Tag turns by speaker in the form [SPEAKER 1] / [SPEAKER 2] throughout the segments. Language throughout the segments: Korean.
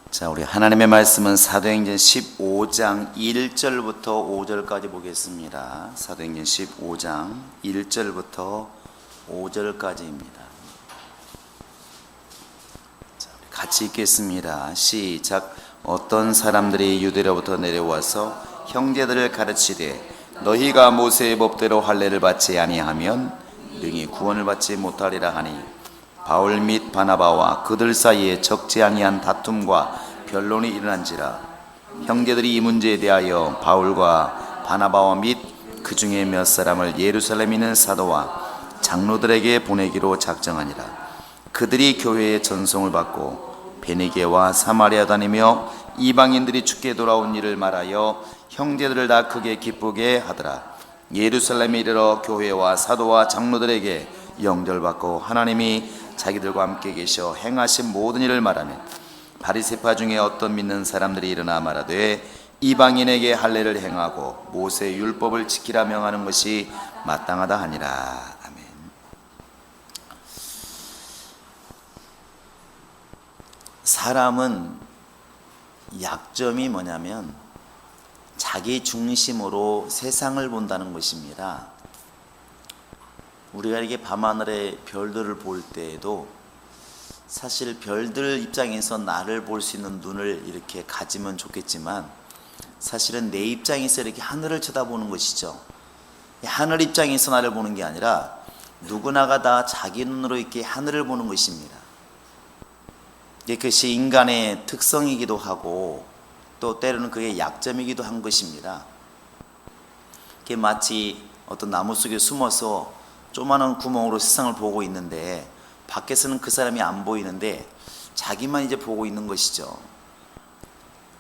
[SPEAKER 1] 자, 우리 하나님의 말씀은 사도행전 15장 1절부터 5절까지 보겠습니다. 사도행전 15장 1절부터 5절까지입니다. 자, 우리 같이 읽겠습니다. 시작. 어떤 사람들이 유대로부터 내려와서 형제들을 가르치되 너희가 모세의 법대로 할례를 받지 아니하면 능히 구원을 받지 못하리라 하니 바울 및 바나바와 그들 사이에 적지 아니한 다툼과 변론이 일어난지라. 형제들이 이 문제에 대하여 바울과 바나바와 및 그 중에 몇 사람을 예루살렘에 있는 사도와 장로들에게 보내기로 작정하니라. 그들이 교회의 전송을 받고 베니게와 사마리아 다니며 이방인들이 주께 돌아온 일을 말하여 형제들을 다 크게 기쁘게 하더라. 예루살렘에 이르러 교회와 사도와 장로들에게 영접받고 하나님이 자기들과 함께 계셔 행하신 모든 일을 말하며 바리새파 중에 어떤 믿는 사람들이 일어나 말하되 이방인에게 할례를 행하고 모세의 율법을 지키라 명하는 것이 마땅하다 하니라. 아멘. 사람은 약점이 뭐냐면 자기 중심으로 세상을 본다는 것입니다. 우리가 이렇게 밤하늘의 별들을 볼 때에도 사실 별들 입장에서 나를 볼 수 있는 눈을 이렇게 가지면 좋겠지만 사실은 내 입장에서 이렇게 하늘을 쳐다보는 것이죠. 하늘 입장에서 나를 보는 게 아니라 누구나가 다 자기 눈으로 이렇게 하늘을 보는 것입니다. 그것이 인간의 특성이기도 하고 또 때로는 그게 약점이기도 한 것입니다. 그게 마치 어떤 나무 속에 숨어서 조그마한 구멍으로 세상을 보고 있는데 밖에서는 그 사람이 안 보이는데 자기만 이제 보고 있는 것이죠.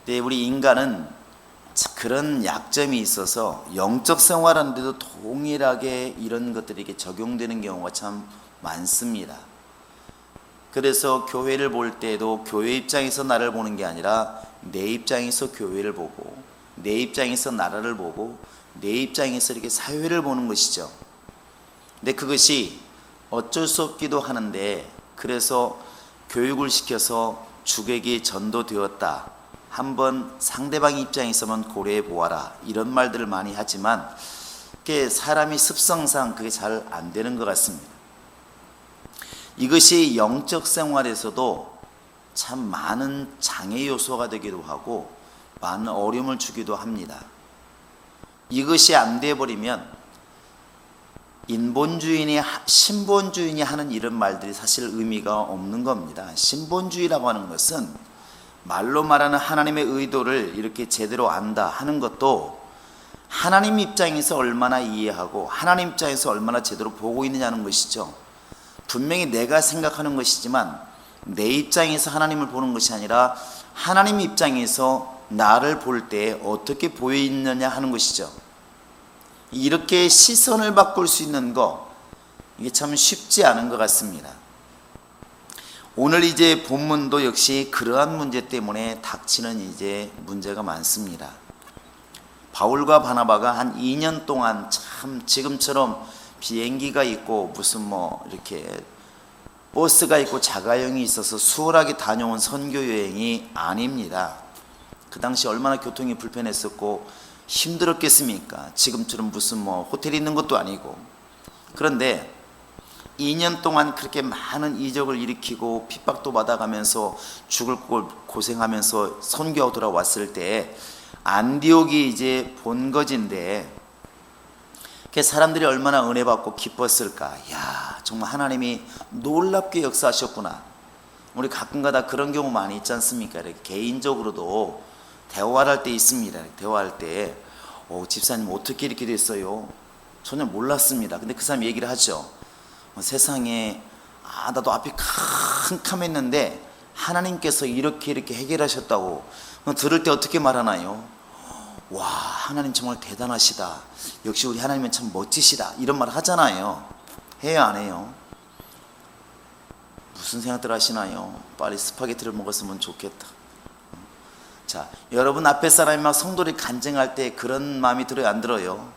[SPEAKER 1] 근데 우리 인간은 그런 약점이 있어서 영적 생활하는데도 동일하게 이런 것들이 이렇게 적용되는 경우가 참 많습니다. 그래서 교회를 볼 때도 교회 입장에서 나를 보는 게 아니라 내 입장에서 교회를 보고 내 입장에서 나라를 보고 내 입장에서 이렇게 사회를 보는 것이죠. 근데 그것이 어쩔 수 없기도 하는데 그래서 교육을 시켜서 주객이 전도되었다. 한번 상대방 입장에서만 고려해 보아라. 이런 말들을 많이 하지만 그게 사람이 습성상 그게 잘 안 되는 것 같습니다. 이것이 영적 생활에서도 참 많은 장애 요소가 되기도 하고 많은 어려움을 주기도 합니다. 이것이 안 돼버리면 인본주의니 신본주의니 하는 이런 말들이 사실 의미가 없는 겁니다. 신본주의라고 하는 것은 말로 말하는 하나님의 의도를 이렇게 제대로 안다 하는 것도 하나님 입장에서 얼마나 이해하고 하나님 입장에서 얼마나 제대로 보고 있느냐는 것이죠. 분명히 내가 생각하는 것이지만 내 입장에서 하나님을 보는 것이 아니라 하나님 입장에서 나를 볼 때 어떻게 보이느냐 하는 것이죠. 이렇게 시선을 바꿀 수 있는 거 이게 참 쉽지 않은 것 같습니다. 오늘 이제 본문도 역시 그러한 문제 때문에 닥치는 이제 문제가 많습니다. 바울과 바나바가 한 2년 동안 참 지금처럼 비행기가 있고 무슨 이렇게 버스가 있고 자가용이 있어서 수월하게 다녀온 선교 여행이 아닙니다. 그 당시 얼마나 교통이 불편했었고 힘들었겠습니까? 지금처럼 무슨 호텔이 있는 것도 아니고. 그런데 2년 동안 그렇게 많은 이적을 일으키고 핍박도 받아가면서 죽을 고생하면서 선교하고 돌아왔을 때 안디옥이 이제 본거지인데 사람들이 얼마나 은혜 받고 기뻤을까. 야, 정말 하나님이 놀랍게 역사하셨구나. 우리 가끔가다 그런 경우 많이 있지 않습니까? 이렇게 개인적으로도 대화를 할 때 있습니다. 대화할 때 집사님 어떻게 이렇게 됐어요? 전혀 몰랐습니다. 근데 그 사람이 얘기를 하죠. 세상에 나도 앞이 캄캄했는데 하나님께서 이렇게 해결하셨다고. 들을 때 어떻게 말하나요? 와, 하나님 정말 대단하시다. 역시 우리 하나님은 참 멋지시다. 이런 말 하잖아요. 해요, 안 해요? 무슨 생각들 하시나요? 빨리 스파게티를 먹었으면 좋겠다. 자, 여러분 앞에 사람이 막 성도를 간증할 때 그런 마음이 들어요, 안 들어요?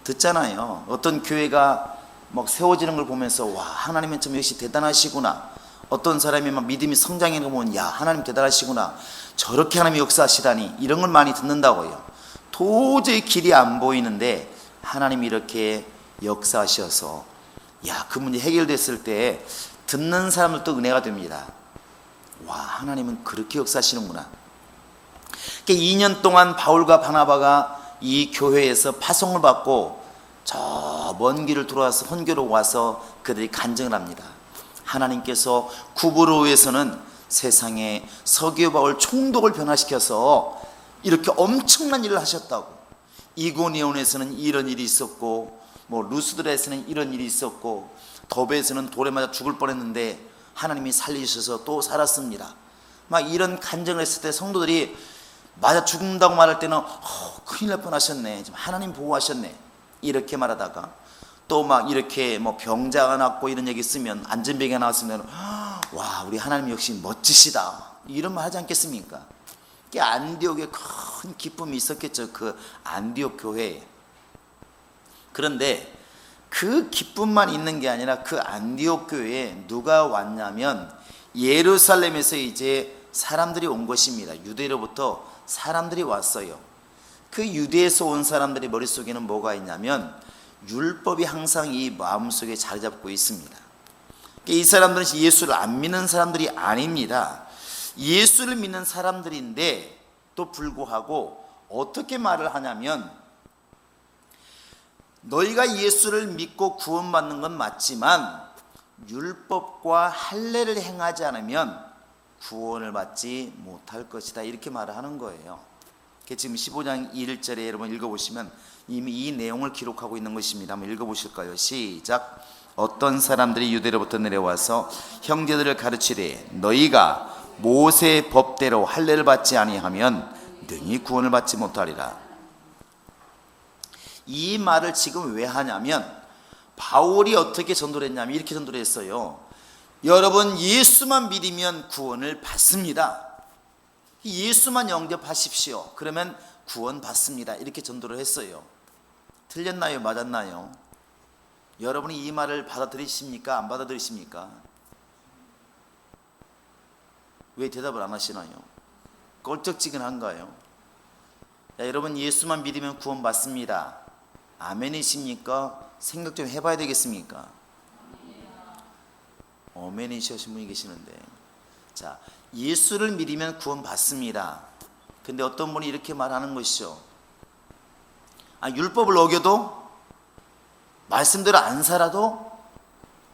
[SPEAKER 1] 듣잖아요. 어떤 교회가 막 세워지는 걸 보면서 와, 하나님은 참 역시 대단하시구나. 어떤 사람이 막 믿음이 성장하는 거 보면 야, 하나님 대단하시구나, 저렇게 하나님이 역사하시다니, 이런 걸 많이 듣는다고요. 도저히 길이 안 보이는데 하나님이 이렇게 역사하셔서 야, 그 문제 해결됐을 때 듣는 사람들도 은혜가 됩니다. 와, 하나님은 그렇게 역사하시는구나. 2년 동안 바울과 바나바가 이 교회에서 파송을 받고 저 먼 길을 돌아와서 헌교로 와서 그들이 간증을 합니다. 하나님께서 구브로에서는 세상에 서기오 바울 총독을 변화시켜서 이렇게 엄청난 일을 하셨다고, 이고니온에서는 이런 일이 있었고, 뭐 루스드라에서는 이런 일이 있었고, 더베에서는 돌에 맞아 죽을 뻔했는데 하나님이 살리셔서 또 살았습니다. 막 이런 간증을 했을 때 성도들이 맞아 죽는다고 말할 때는 큰일 날 뻔하셨네, 하나님 보호하셨네, 이렇게 말하다가 또 막 이렇게 뭐 병자가 났고 이런 얘기 쓰면, 안전병이 나왔으면 와, 우리 하나님 역시 멋지시다, 이런 말 하지 않겠습니까? 안디옥에 큰 기쁨이 있었겠죠, 그 안디옥 교회에. 그런데 그 기쁨만 있는 게 아니라 그 안디옥 교회에 누가 왔냐면 예루살렘에서 이제 사람들이 온 것입니다. 유대로부터 사람들이 왔어요. 그 유대에서 온 사람들의 머릿속에는 뭐가 있냐면 율법이 항상 이 마음속에 자리 잡고 있습니다. 이 사람들은 예수를 안 믿는 사람들이 아닙니다. 예수를 믿는 사람들인데 또 불구하고 어떻게 말을 하냐면, 너희가 예수를 믿고 구원받는 건 맞지만 율법과 할례를 행하지 않으면 구원을 받지 못할 것이다, 이렇게 말을 하는 거예요. 지금 15장 1절에 여러분 읽어보시면 이미 이 내용을 기록하고 있는 것입니다. 한번 읽어보실까요? 시작. 어떤 사람들이 유대로부터 내려와서 형제들을 가르치되 너희가 모세의 법대로 할례를 받지 아니하면 능히 구원을 받지 못하리라. 이 말을 지금 왜 하냐면, 바울이 어떻게 전도를 했냐면 이렇게 전도를 했어요. 여러분, 예수만 믿으면 구원을 받습니다. 예수만 영접하십시오. 그러면 구원 받습니다. 이렇게 전도를 했어요. 틀렸나요? 맞았나요? 여러분이 이 말을 받아들이십니까? 안 받아들이십니까? 왜 대답을 안 하시나요? 껄쩍지근한가요? 여러분, 예수만 믿으면 구원 받습니다. 아멘이십니까? 생각 좀 해봐야 되겠습니까? 어멘이시신 분이 계시는데, 자, 예수를 믿으면 구원 받습니다. 근데 어떤 분이 이렇게 말하는 것이죠. 율법을 어겨도, 말씀대로 안 살아도,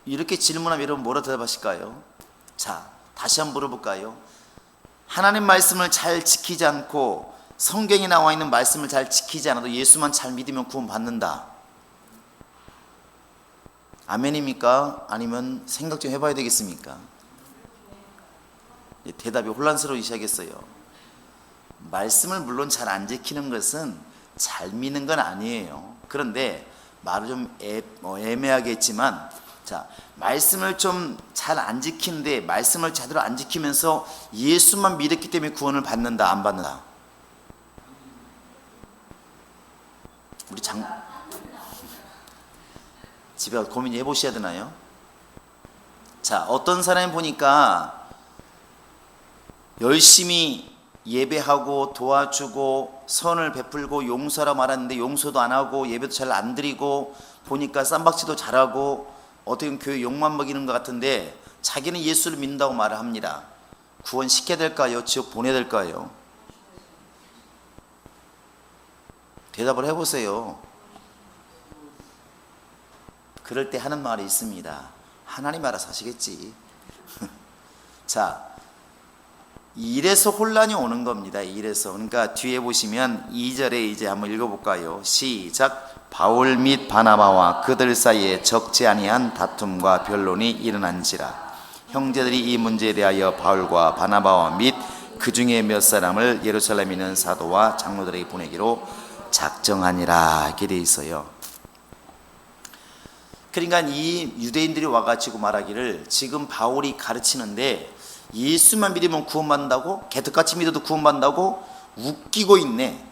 [SPEAKER 1] 이렇게 질문하면 여러분 뭐라 대답하실까요? 자, 다시 한번 물어볼까요? 하나님 말씀을 잘 지키지 않고 성경에 나와 있는 말씀을 잘 지키지 않아도 예수만 잘 믿으면 구원 받는다. 아멘입니까? 아니면 생각 좀 해봐야 되겠습니까? 대답이 혼란스러우기 시작했어요. 말씀을 물론 잘 안 지키는 것은 잘 믿는 건 아니에요. 그런데 말을 좀 애매하게 했지만, 자, 말씀을 좀 잘 안 지키는데 말씀을 제대로 안 지키면서 예수만 믿었기 때문에 구원을 받는다, 안 받는다? 우리 집에 가서 고민 해보셔야 되나요? 자, 어떤 사람이 보니까 열심히 예배하고 도와주고 선을 베풀고 용서라 말하는데 용서도 안 하고 예배도 잘 안 드리고, 보니까 쌈박질도 잘하고 어떻게 보면 교회 욕만 먹이는 것 같은데 자기는 예수를 믿는다고 말을 합니다. 구원 시켜야 될까요? 지옥 보내야 될까요? 대답을 해보세요. 그럴 때 하는 말이 있습니다. 하나님 알아서 하시겠지. 자, 이래서 혼란이 오는 겁니다. 이래서. 그러니까 뒤에 보시면 2절에 이제 한번 읽어볼까요? 시작. 바울 및 바나바와 그들 사이에 적지 아니한 다툼과 변론이 일어난지라. 형제들이 이 문제에 대하여 바울과 바나바와 및 그 중에 몇 사람을 예루살렘에 있는 사도와 장로들에게 보내기로 작정하니라, 이렇게 돼 있어요. 그러니까 이 유대인들이 와가지고 말하기를, 지금 바울이 가르치는데 예수만 믿으면 구원받는다고? 개떡같이 믿어도 구원받는다고? 웃기고 있네.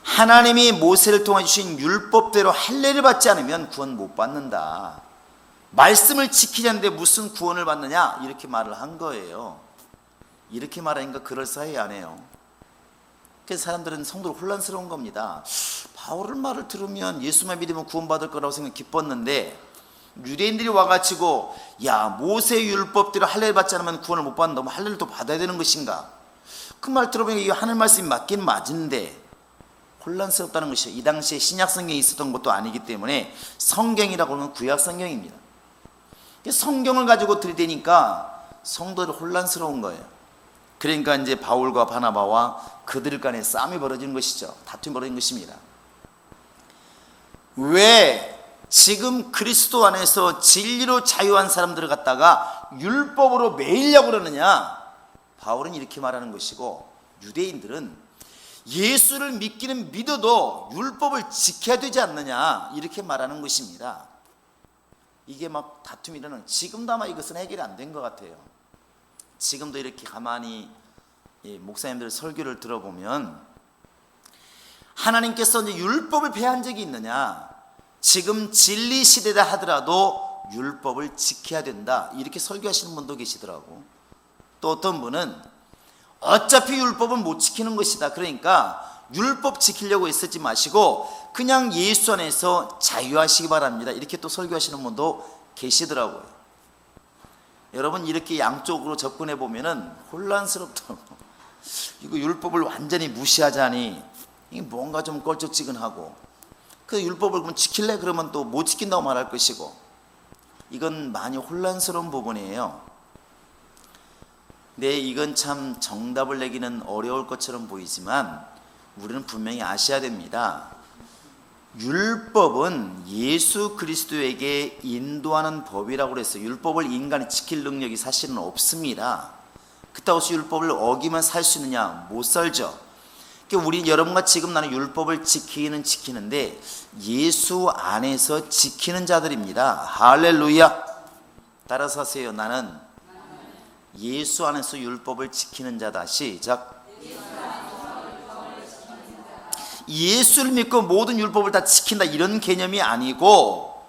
[SPEAKER 1] 하나님이 모세를 통해 주신 율법대로 할례를 받지 않으면 구원 못 받는다. 말씀을 지키지 않는데 무슨 구원을 받느냐? 이렇게 말을 한 거예요. 이렇게 말하니까 그럴싸해 안 해요. 그래서 사람들은 성도로 혼란스러운 겁니다. 바울의 말을 들으면 예수만 믿으면 구원받을 거라고 생각 기뻤는데, 유대인들이 와가지고 야, 모세 율법대로 할례를 받지 않으면 구원을 못 받는다면 할례를 또 받아야 되는 것인가? 그 말 들어보니까 이 하늘 말씀이 맞긴 맞은데 혼란스럽다는 것이죠. 이 당시에 신약 성경이 있었던 것도 아니기 때문에 성경이라고 하면 구약 성경입니다. 성경을 가지고 들이대니까 성도들 혼란스러운 거예요. 그러니까 이제 바울과 바나바와 그들 간에 싸움이 벌어지는 것이죠. 다툼이 벌어진 것입니다. 왜 지금 그리스도 안에서 진리로 자유한 사람들을 갖다가 율법으로 매이려고 그러느냐? 바울은 이렇게 말하는 것이고, 유대인들은 예수를 믿기는 믿어도 율법을 지켜야 되지 않느냐? 이렇게 말하는 것입니다. 이게 막 다툼이 일어나는, 지금도 아마 이것은 해결이 안 된 것 같아요. 지금도 이렇게 가만히 목사님들 설교를 들어보면 하나님께서 이제 율법을 폐한 적이 있느냐? 지금 진리 시대다 하더라도 율법을 지켜야 된다, 이렇게 설교하시는 분도 계시더라고. 또 어떤 분은 어차피 율법은 못 지키는 것이다, 그러니까 율법 지키려고 애쓰지 마시고 그냥 예수 안에서 자유하시기 바랍니다, 이렇게 또 설교하시는 분도 계시더라고요. 여러분, 이렇게 양쪽으로 접근해 보면은 혼란스럽다고. 이거 율법을 완전히 무시하자니 이게 뭔가 좀 껄쩍지근하고, 그 율법을 그럼 지킬래? 그러면 또 못 지킨다고 말할 것이고, 이건 많이 혼란스러운 부분이에요. 네, 이건 참 정답을 내기는 어려울 것처럼 보이지만 우리는 분명히 아셔야 됩니다. 율법은 예수 그리스도에게 인도하는 법이라고 그랬어요. 율법을 인간이 지킬 능력이 사실은 없습니다. 그렇다고 해서 율법을 어기면 살 수 있느냐? 못 살죠. 우리 여러분과 지금 나는 율법을 지키는데 예수 안에서 지키는 자들입니다. 할렐루야. 따라서 하세요. 나는 예수 안에서 율법을 지키는 자다. 시작. 예수를 믿고 모든 율법을 다 지킨다, 이런 개념이 아니고,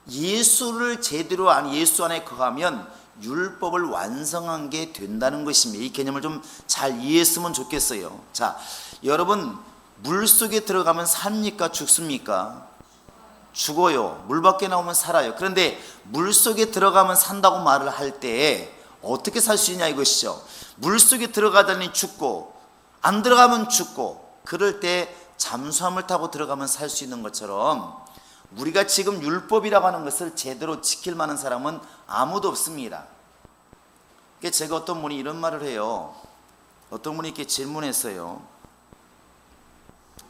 [SPEAKER 1] 예수를 제대로 예수 안에 거하면 율법을 완성한 게 된다는 것입니다. 이 개념을 좀 잘 이해했으면 좋겠어요. 자, 여러분, 물속에 들어가면 삽니까? 죽습니까? 죽어요. 물 밖에 나오면 살아요. 그런데 물속에 들어가면 산다고 말을 할 때 어떻게 살 수 있냐 이것이죠. 물속에 들어가다니 죽고, 안 들어가면 죽고, 그럴 때 잠수함을 타고 들어가면 살 수 있는 것처럼 우리가 지금 율법이라고 하는 것을 제대로 지킬 만한 사람은 아무도 없습니다. 제가 어떤 분이 이런 말을 해요. 어떤 분이 이렇게 질문했어요.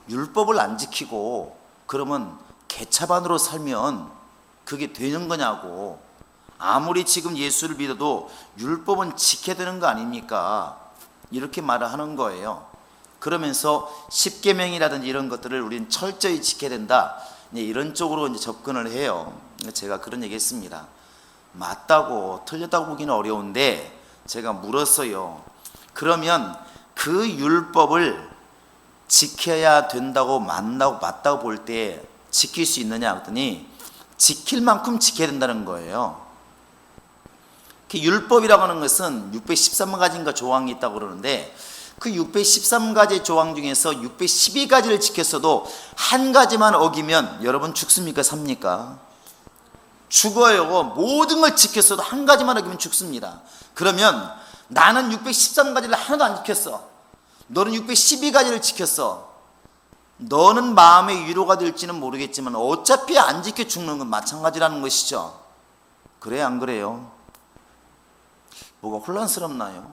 [SPEAKER 1] 율법을 안 지키고 그러면 개차반으로 살면 그게 되는 거냐고. 아무리 지금 예수를 믿어도 율법은 지켜야 되는 거 아닙니까? 이렇게 말을 하는 거예요. 그러면서 십계명이라든지 이런 것들을 우리는 철저히 지켜야 된다, 이런 쪽으로 이제 접근을 해요. 제가 그런 얘기 했습니다. 맞다고 틀렸다고 보기는 어려운데 제가 물었어요. 그러면 그 율법을 지켜야 된다고 맞다고 볼 때 지킬 수 있느냐 했더니 지킬 만큼 지켜야 된다는 거예요. 율법이라고 하는 것은 613가지인가 조항이 있다고 그러는데, 그 613가지 조항 중에서 612가지를 지켰어도 한 가지만 어기면 여러분 죽습니까? 삽니까? 죽어요. 모든 걸 지켰어도 한 가지만 어기면 죽습니다. 그러면 나는 613가지를 하나도 안 지켰어, 너는 612가지를 지켰어. 너는 마음의 위로가 될지는 모르겠지만 어차피 안 지켜 죽는 건 마찬가지라는 것이죠. 그래요, 안 그래요? 뭐가 혼란스럽나요?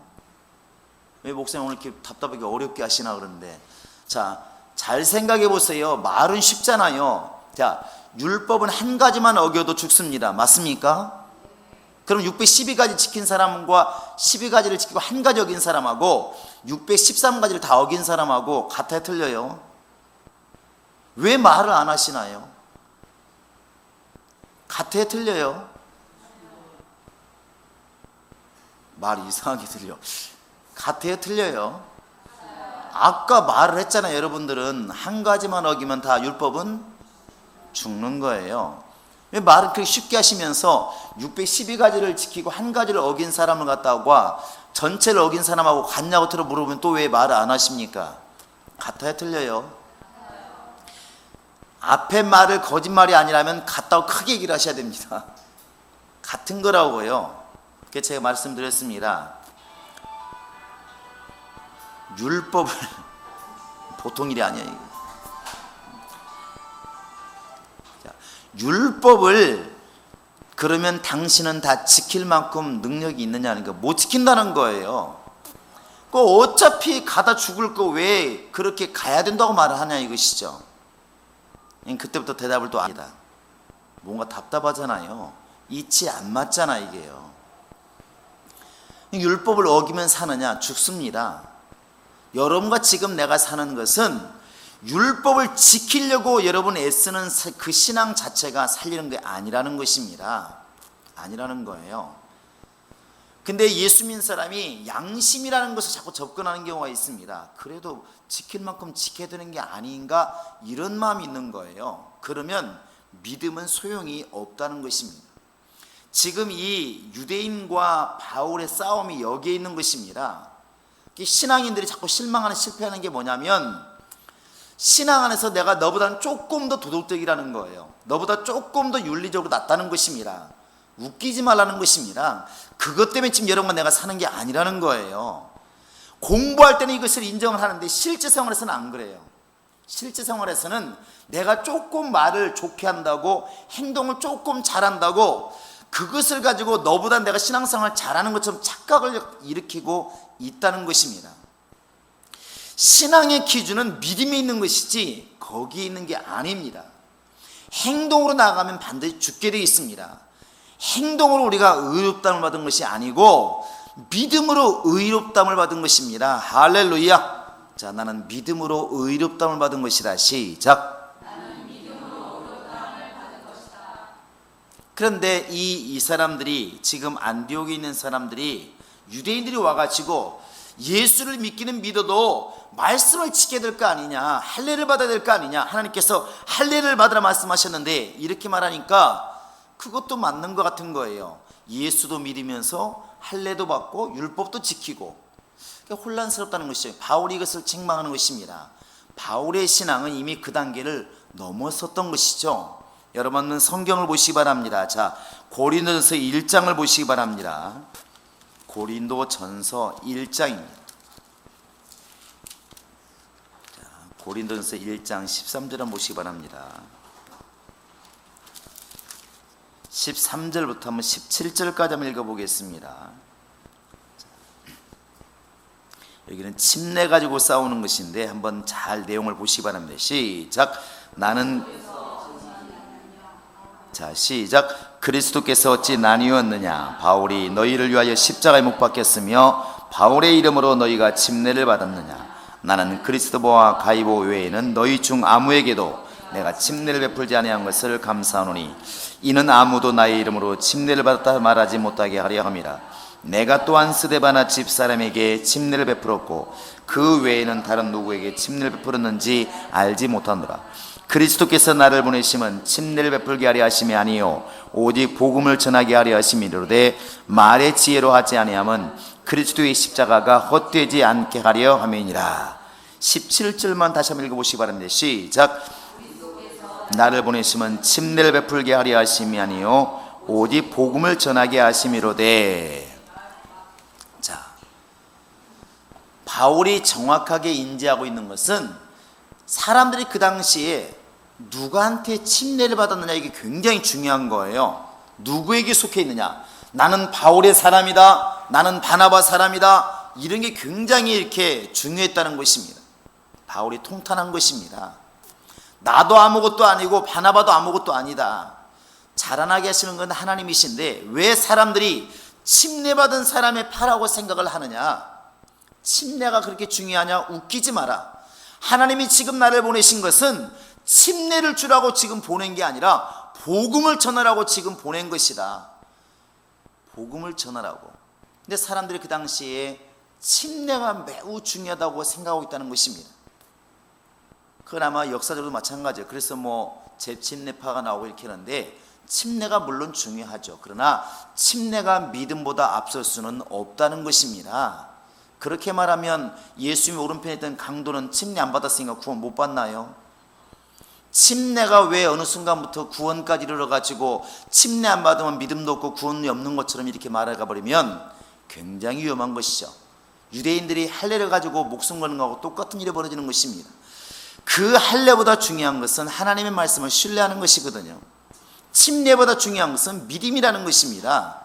[SPEAKER 1] 왜 목사님 오늘 이렇게 답답하게 어렵게 하시나 그러는데, 자, 잘 생각해 보세요. 말은 쉽잖아요. 자, 율법은 한 가지만 어겨도 죽습니다. 맞습니까? 그럼 612가지 지킨 사람과 12가지를 지키고 한 가지 어긴 사람하고 613가지를 다 어긴 사람하고 같아요, 틀려요? 왜 말을 안 하시나요? 같아요, 틀려요? 말 이상하게 들려. 같아요, 틀려요? 아까 말을 했잖아요. 여러분들은 한 가지만 어기면 다 율법은 죽는 거예요. 왜 말을 그렇게 쉽게 하시면서 612가지를 지키고 한 가지를 어긴 사람을 갖다가 전체를 어긴 사람하고 같냐고 물어보면 또 왜 말을 안 하십니까? 같아요, 틀려요? 앞에 말을 거짓말이 아니라면 같다고 크게 얘기를 하셔야 됩니다. 같은 거라고요. 그게 제가 말씀드렸습니다. 율법을 보통 일이 아니에요. 자, 율법을 그러면 당신은 다 지킬 만큼 능력이 있느냐는 거, 못 지킨다는 거예요. 그 어차피 가다 죽을 거 왜 그렇게 가야 된다고 말을 하냐 이것이죠. 그때부터 대답을 또 아니다. 뭔가 답답하잖아요. 이치 안 맞잖아 이게요. 율법을 어기면 사느냐? 죽습니다. 여러분과 지금 내가 사는 것은 율법을 지키려고 여러분 애쓰는 그 신앙 자체가 살리는 게 아니라는 것입니다. 아니라는 거예요. 근데 예수 믿는 사람이 양심이라는 것을 자꾸 접근하는 경우가 있습니다. 그래도 지킬 만큼 지켜야 되는 게 아닌가 이런 마음이 있는 거예요. 그러면 믿음은 소용이 없다는 것입니다. 지금 이 유대인과 바울의 싸움이 여기에 있는 것입니다. 신앙인들이 자꾸 실패하는 게 뭐냐면 신앙 안에서 내가 너보다는 조금 더 도덕적이라는 거예요. 너보다 조금 더 윤리적으로 낫다는 것입니다. 웃기지 말라는 것입니다. 그것 때문에 지금 여러분과 내가 사는 게 아니라는 거예요. 공부할 때는 이것을 인정을 하는데 실제 생활에서는 안 그래요. 실제 생활에서는 내가 조금 말을 좋게 한다고 행동을 조금 잘한다고 그것을 가지고 너보다 내가 신앙생활 잘하는 것처럼 착각을 일으키고 있다는 것입니다. 신앙의 기준은 믿음에 있는 것이지 거기에 있는 게 아닙니다. 행동으로 나아가면 반드시 죽게 되어 있습니다. 행동으로 우리가 의롭다움을 받은 것이 아니고 믿음으로 의롭다움을 받은 것입니다. 할렐루야. 자, 나는 믿음으로 의롭다움을 받은 것이다. 시작.
[SPEAKER 2] 나는 믿음으로 의롭다움을 받은 것이다.
[SPEAKER 1] 그런데 이 사람들이 지금 안디옥에 있는 사람들이 유대인들이 와가지고 예수를 믿기는 믿어도 말씀을 지켜야 될 거 아니냐, 할례를 받아야 될 거 아니냐, 하나님께서 할례를 받으라 말씀하셨는데 이렇게 말하니까 그것도 맞는 것 같은 거예요. 예수도 믿으면서 할례도 받고 율법도 지키고 혼란스럽다는 것이죠. 바울이 이것을 책망하는 것입니다. 바울의 신앙은 이미 그 단계를 넘어섰던 것이죠. 여러분은 성경을 보시기 바랍니다. 자, 고린도전서 1장을 보시기 바랍니다. 고린도전서 1장입니다. 고린도전서 1장 13절 한번 보시기 바랍니다. 13절부터 한번 17절까지 한번 읽어보겠습니다. 여기는 침례 가지고 싸우는 것인데 한번 잘 내용을 보시기 바랍니다. 시작. 시작. 그리스도께서 어찌 나뉘었느냐? 바울이 너희를 위하여 십자가에 못 박혔으며 바울의 이름으로 너희가 침례를 받았느냐? 나는 그리스도와 가이보 외에는 너희 중 아무에게도 내가 침례를 베풀지 아니한 것을 감사하노니 이는 아무도 나의 이름으로 침례를 받았다 말하지 못하게 하려 함이라. 내가 또한 스데바나 집사람에게 침례를 베풀었고 그 외에는 다른 누구에게 침례를 베풀었는지 알지 못하노라. 그리스도께서 나를 보내심은 침례를 베풀게 하려 하심이 아니요 오직 복음을 전하게 하려 하심이로되 말의 지혜로 하지 아니함은 그리스도의 십자가가 헛되지 않게 하려 함이니라. 17절만 다시 한번 읽어보시기 바랍니다. 시작. 나를 보내심은 침례를 베풀게 하려 하심이 아니요 오직 복음을 전하게 하심이로되. 자, 바울이 정확하게 인지하고 있는 것은 사람들이 그 당시에 누구한테 침례를 받았느냐 이게 굉장히 중요한 거예요. 누구에게 속해 있느냐. 나는 바울의 사람이다, 나는 바나바 사람이다, 이런 게 굉장히 이렇게 중요했다는 것입니다. 바울이 통탄한 것입니다. 나도 아무것도 아니고 바나바도 아무것도 아니다. 자라나게 하시는 건 하나님이신데 왜 사람들이 침례받은 사람의 파라고 생각을 하느냐? 침례가 그렇게 중요하냐? 웃기지 마라. 하나님이 지금 나를 보내신 것은 침례를 주라고 지금 보낸 게 아니라 복음을 전하라고 지금 보낸 것이다. 복음을 전하라고. 근데 사람들이 그 당시에 침례가 매우 중요하다고 생각하고 있다는 것입니다. 그건 아마 역사적으로 마찬가지예요. 그래서 뭐 재침례파가 나오고 이렇게 하는데 침례가 물론 중요하죠. 그러나 침례가 믿음보다 앞설 수는 없다는 것입니다. 그렇게 말하면 예수님의 오른편에 있던 강도는 침례 안 받았으니까 구원 못 받나요? 침례가 왜 어느 순간부터 구원까지 이르러가지고 침례 안 받으면 믿음도 없고 구원이 없는 것처럼 이렇게 말해가 버리면 굉장히 위험한 것이죠. 유대인들이 할례를 가지고 목숨 거는 것하고 똑같은 일이 벌어지는 것입니다. 그 할례보다 중요한 것은 하나님의 말씀을 신뢰하는 것이거든요. 침례보다 중요한 것은 믿음이라는 것입니다.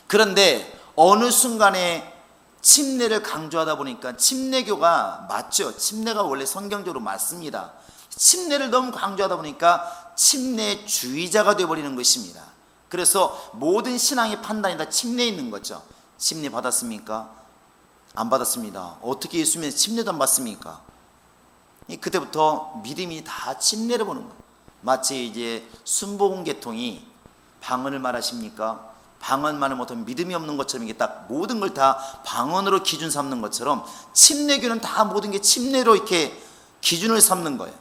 [SPEAKER 1] 그런데 어느 순간에 침례를 강조하다 보니까 침례교가 맞죠. 침례가 원래 성경적으로 맞습니다. 침례를 너무 강조하다 보니까 침례주의자가 되어버리는 것입니다. 그래서 모든 신앙의 판단이 다 침례에 있는 거죠. 침례 받았습니까? 안 받았습니다. 어떻게 예수님의 침례도 안 받습니까? 그때부터 믿음이 다 침례를 보는 거예요. 마치 이제 순복음 계통이 방언을 말하십니까? 방언만을 못하면 믿음이 없는 것처럼 이게 딱 모든 걸 다 방언으로 기준 삼는 것처럼 침례교는 다 모든 게 침례로 이렇게 기준을 삼는 거예요.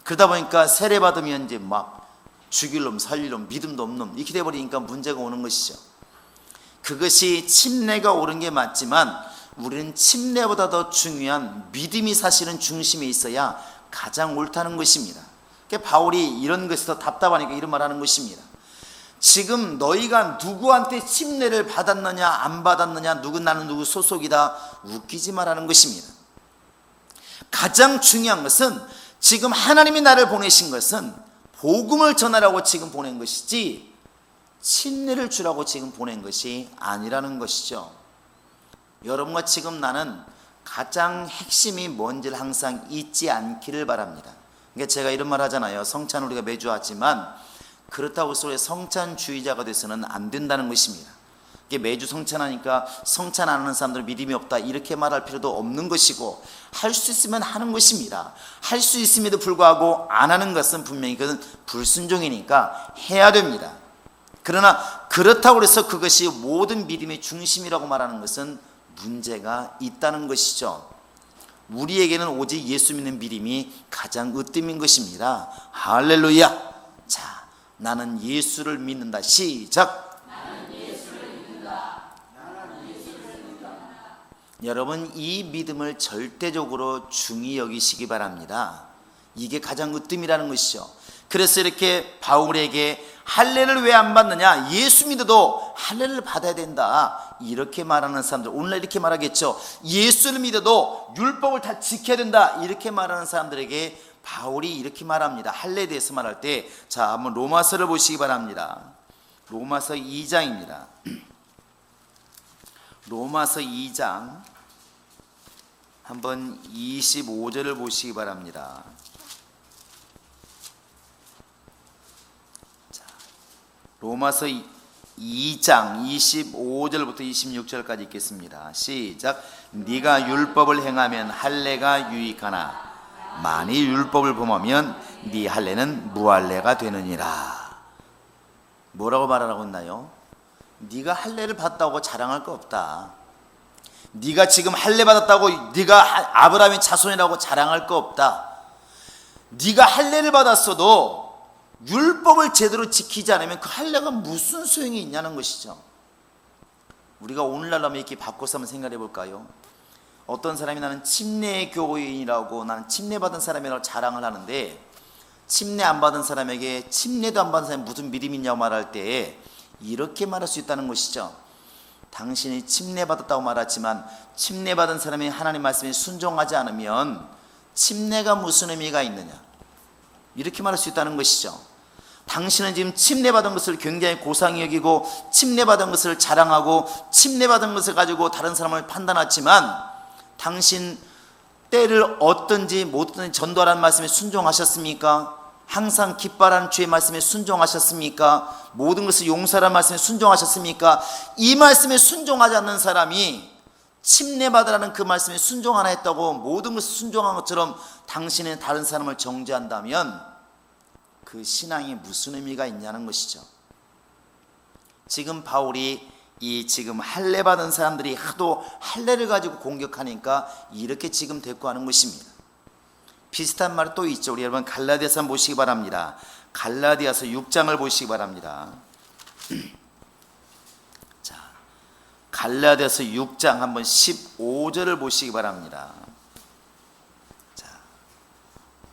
[SPEAKER 1] 그러다 보니까 세례 받으면 이제 막 죽일 놈 살릴 놈 믿음도 없는 놈 이렇게 돼버리니까 문제가 오는 것이죠. 그것이 침례가 옳은 게 맞지만 우리는 침례보다 더 중요한 믿음이 사실은 중심에 있어야 가장 옳다는 것입니다. 그러니까 바울이 이런 것에서 답답하니까 이런 말 하는 것입니다. 지금 너희가 누구한테 침례를 받았느냐 안 받았느냐 나는 누구 소속이다 웃기지 말라는 것입니다. 가장 중요한 것은 지금 하나님이 나를 보내신 것은 복음을 전하라고 지금 보낸 것이지 침례를 주라고 지금 보낸 것이 아니라는 것이죠. 여러분과 지금 나는 가장 핵심이 뭔지를 항상 잊지 않기를 바랍니다. 그러니까 제가 이런 말 하잖아요. 성찬 우리가 매주 하지만 그렇다고 해서 성찬주의자가 돼서는 안 된다는 것입니다. 이게 매주 성찬하니까 성찬 안 하는 사람들은 믿음이 없다 이렇게 말할 필요도 없는 것이고 할 수 있으면 하는 것입니다. 할 수 있음에도 불구하고 안 하는 것은 분명히 그것은 불순종이니까 해야 됩니다. 그러나 그렇다고 해서 그것이 모든 믿음의 중심이라고 말하는 것은 문제가 있다는 것이죠. 우리에게는 오직 예수 믿는 믿음이 가장 으뜸인 것입니다. 할렐루야. 자, 나는 예수를 믿는다. 시작.
[SPEAKER 2] 나는 예수를 믿는다. 나는 예수를 믿는다.
[SPEAKER 1] 여러분 이 믿음을 절대적으로 중히 여기시기 바랍니다. 이게 가장 으뜸이라는 것이죠. 그래서 이렇게 바울에게 할례를 왜 안 받느냐? 예수 믿어도 할례를 받아야 된다. 이렇게 말하는 사람들 오늘날 이렇게 말하겠죠. 예수를 믿어도 율법을 다 지켜야 된다. 이렇게 말하는 사람들에게 바울이 이렇게 말합니다. 할례에 대해서 말할 때 자, 한번 로마서를 보시기 바랍니다. 로마서 2장입니다. 로마서 2장 한번 25절을 보시기 바랍니다. 자, 로마서 2장 25절부터 26절까지 읽겠습니다. 시작. 네가 율법을 행하면 할례가 유익하나 만일 율법을 범하면 네 할례는 무할례가 되느니라. 뭐라고 말하라고 했나요? 네가 할례를 받았다고 자랑할 거 없다. 네가 지금 할례 받았다고 네가 아브라함의 자손이라고 자랑할 거 없다. 네가 할례를 받았어도 율법을 제대로 지키지 않으면 그 할례가 무슨 소용이 있냐는 것이죠. 우리가 오늘날 하면 이렇게 바꿔서 한번 생각해 볼까요? 어떤 사람이 나는 침례 교인이라고 나는 침례 받은 사람이라고 자랑을 하는데 침례 안 받은 사람에게 침례도 안 받은 사람이 무슨 믿음이 있냐고 말할 때 이렇게 말할 수 있다는 것이죠. 당신이 침례 받았다고 말하지만 침례 받은 사람이 하나님 말씀에 순종하지 않으면 침례가 무슨 의미가 있느냐 이렇게 말할 수 있다는 것이죠. 당신은 지금 침례 받은 것을 굉장히 고상히 여기고 침례 받은 것을 자랑하고 침례 받은 것을 가지고 다른 사람을 판단하지만 당신 때를 얻든지 못든지 전도하라는 말씀에 순종하셨습니까? 항상 기뻐하라는 주의 말씀에 순종하셨습니까? 모든 것을 용서하라는 말씀에 순종하셨습니까? 이 말씀에 순종하지 않는 사람이 침례 받으라는 그 말씀에 순종 하나 했다고 모든 것을 순종한 것처럼 당신은 다른 사람을 정죄한다면 그 신앙이 무슨 의미가 있냐는 것이죠. 지금 바울이 이 지금 할례 받은 사람들이 하도 할례를 가지고 공격하니까 이렇게 지금 대꾸하는 것입니다. 비슷한 말이 또 있죠. 우리 여러분 갈라디아서 보시기 바랍니다. 갈라디아서 6장을 보시기 바랍니다. 자, 갈라디아서 6장 한번 15절을 보시기 바랍니다. 자,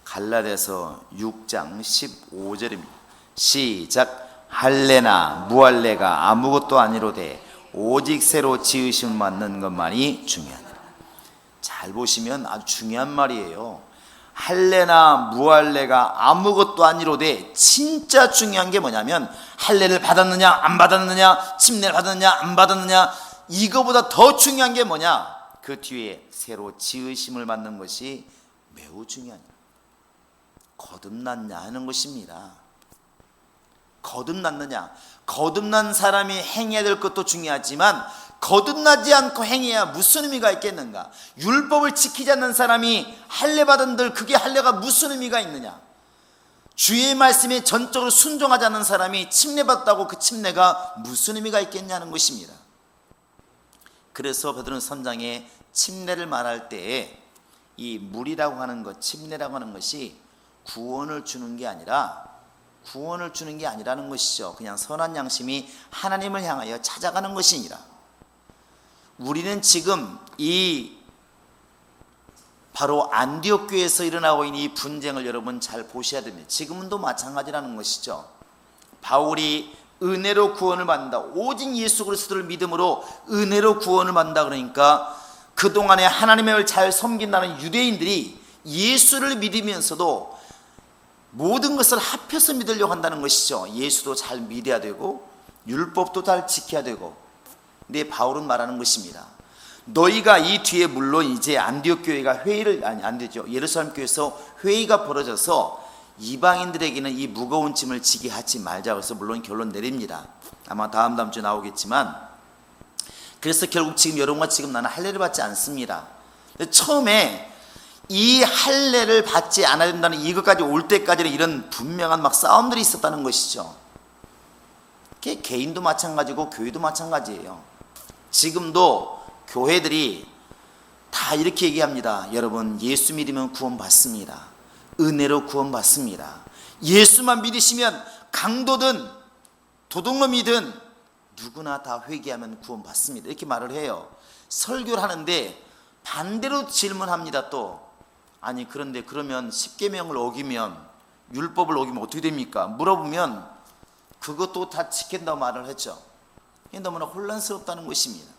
[SPEAKER 1] 갈라디아서 6장 15절입니다. 시작. 할례나 무할례가 아무것도 아니로되 오직 새로 지으심 받는 것만이 중요하니라. 잘 보시면 아주 중요한 말이에요. 할례나 무할례가 아무것도 아니로되, 진짜 중요한 게 뭐냐면 할례를 받았느냐 안 받았느냐, 침례를 받았느냐 안 받았느냐, 이거보다 더 중요한 게 뭐냐, 그 뒤에 새로 지으심을 받는 것이 매우 중요합니다. 거듭났냐 하는 것입니다. 거듭났느냐, 거듭난 사람이 행해야 될 것도 중요하지만 거듭나지 않고 행해야 무슨 의미가 있겠는가? 율법을 지키지 않는 사람이 할례 받은들 그게 할례가 무슨 의미가 있느냐? 주의 말씀에 전적으로 순종하지 않는 사람이 침례받았다고 그 침례가 무슨 의미가 있겠냐는 것입니다. 그래서 베드로는 3장에 침례를 말할 때에 이 물이라고 하는 것, 침례라고 하는 것이 구원을 주는 게 아니라는 것이죠. 그냥 선한 양심이 하나님을 향하여 찾아가는 것이니라. 우리는 지금 이 바로 안디옥 교회에서 일어나고 있는 이 분쟁을 여러분 잘 보셔야 됩니다. 지금도 마찬가지라는 것이죠. 바울이 은혜로 구원을 받는다, 오직 예수 그리스도를 믿음으로 은혜로 구원을 받는다 그러니까 그동안에 하나님을 잘 섬긴다는 유대인들이 예수를 믿으면서도 모든 것을 합해서 믿으려고 한다는 것이죠. 예수도 잘 믿어야 되고 율법도 잘 지켜야 되고. 근데 바울은 말하는 것입니다. 너희가 이 뒤에 물론 이제 안디옥 교회가 안 되죠. 예루살렘 교회에서 회의가 벌어져서 이방인들에게는 이 무거운 짐을 지게 하지 말자 그래서 물론 결론 내립니다. 아마 다음 주에 나오겠지만, 그래서 결국 지금 여러분과 지금 나는 할례를 받지 않습니다. 근데 처음에 이 할례를 받지 않아야 된다는 이것까지 올 때까지는 이런 분명한 막 싸움들이 있었다는 것이죠. 그게 개인도 마찬가지고 교회도 마찬가지예요. 지금도 교회들이 다 이렇게 얘기합니다. 여러분, 예수 믿으면 구원받습니다. 은혜로 구원받습니다. 예수만 믿으시면 강도든 도둑놈이든 누구나 다 회개하면 구원받습니다. 이렇게 말을 해요. 설교를 하는데 반대로 질문합니다. 또 아니 그런데 그러면 십계명을 어기면, 율법을 어기면 어떻게 됩니까? 물어보면 그것도 다 지킨다고 말을 했죠. 이게 너무나 혼란스럽다는 것입니다.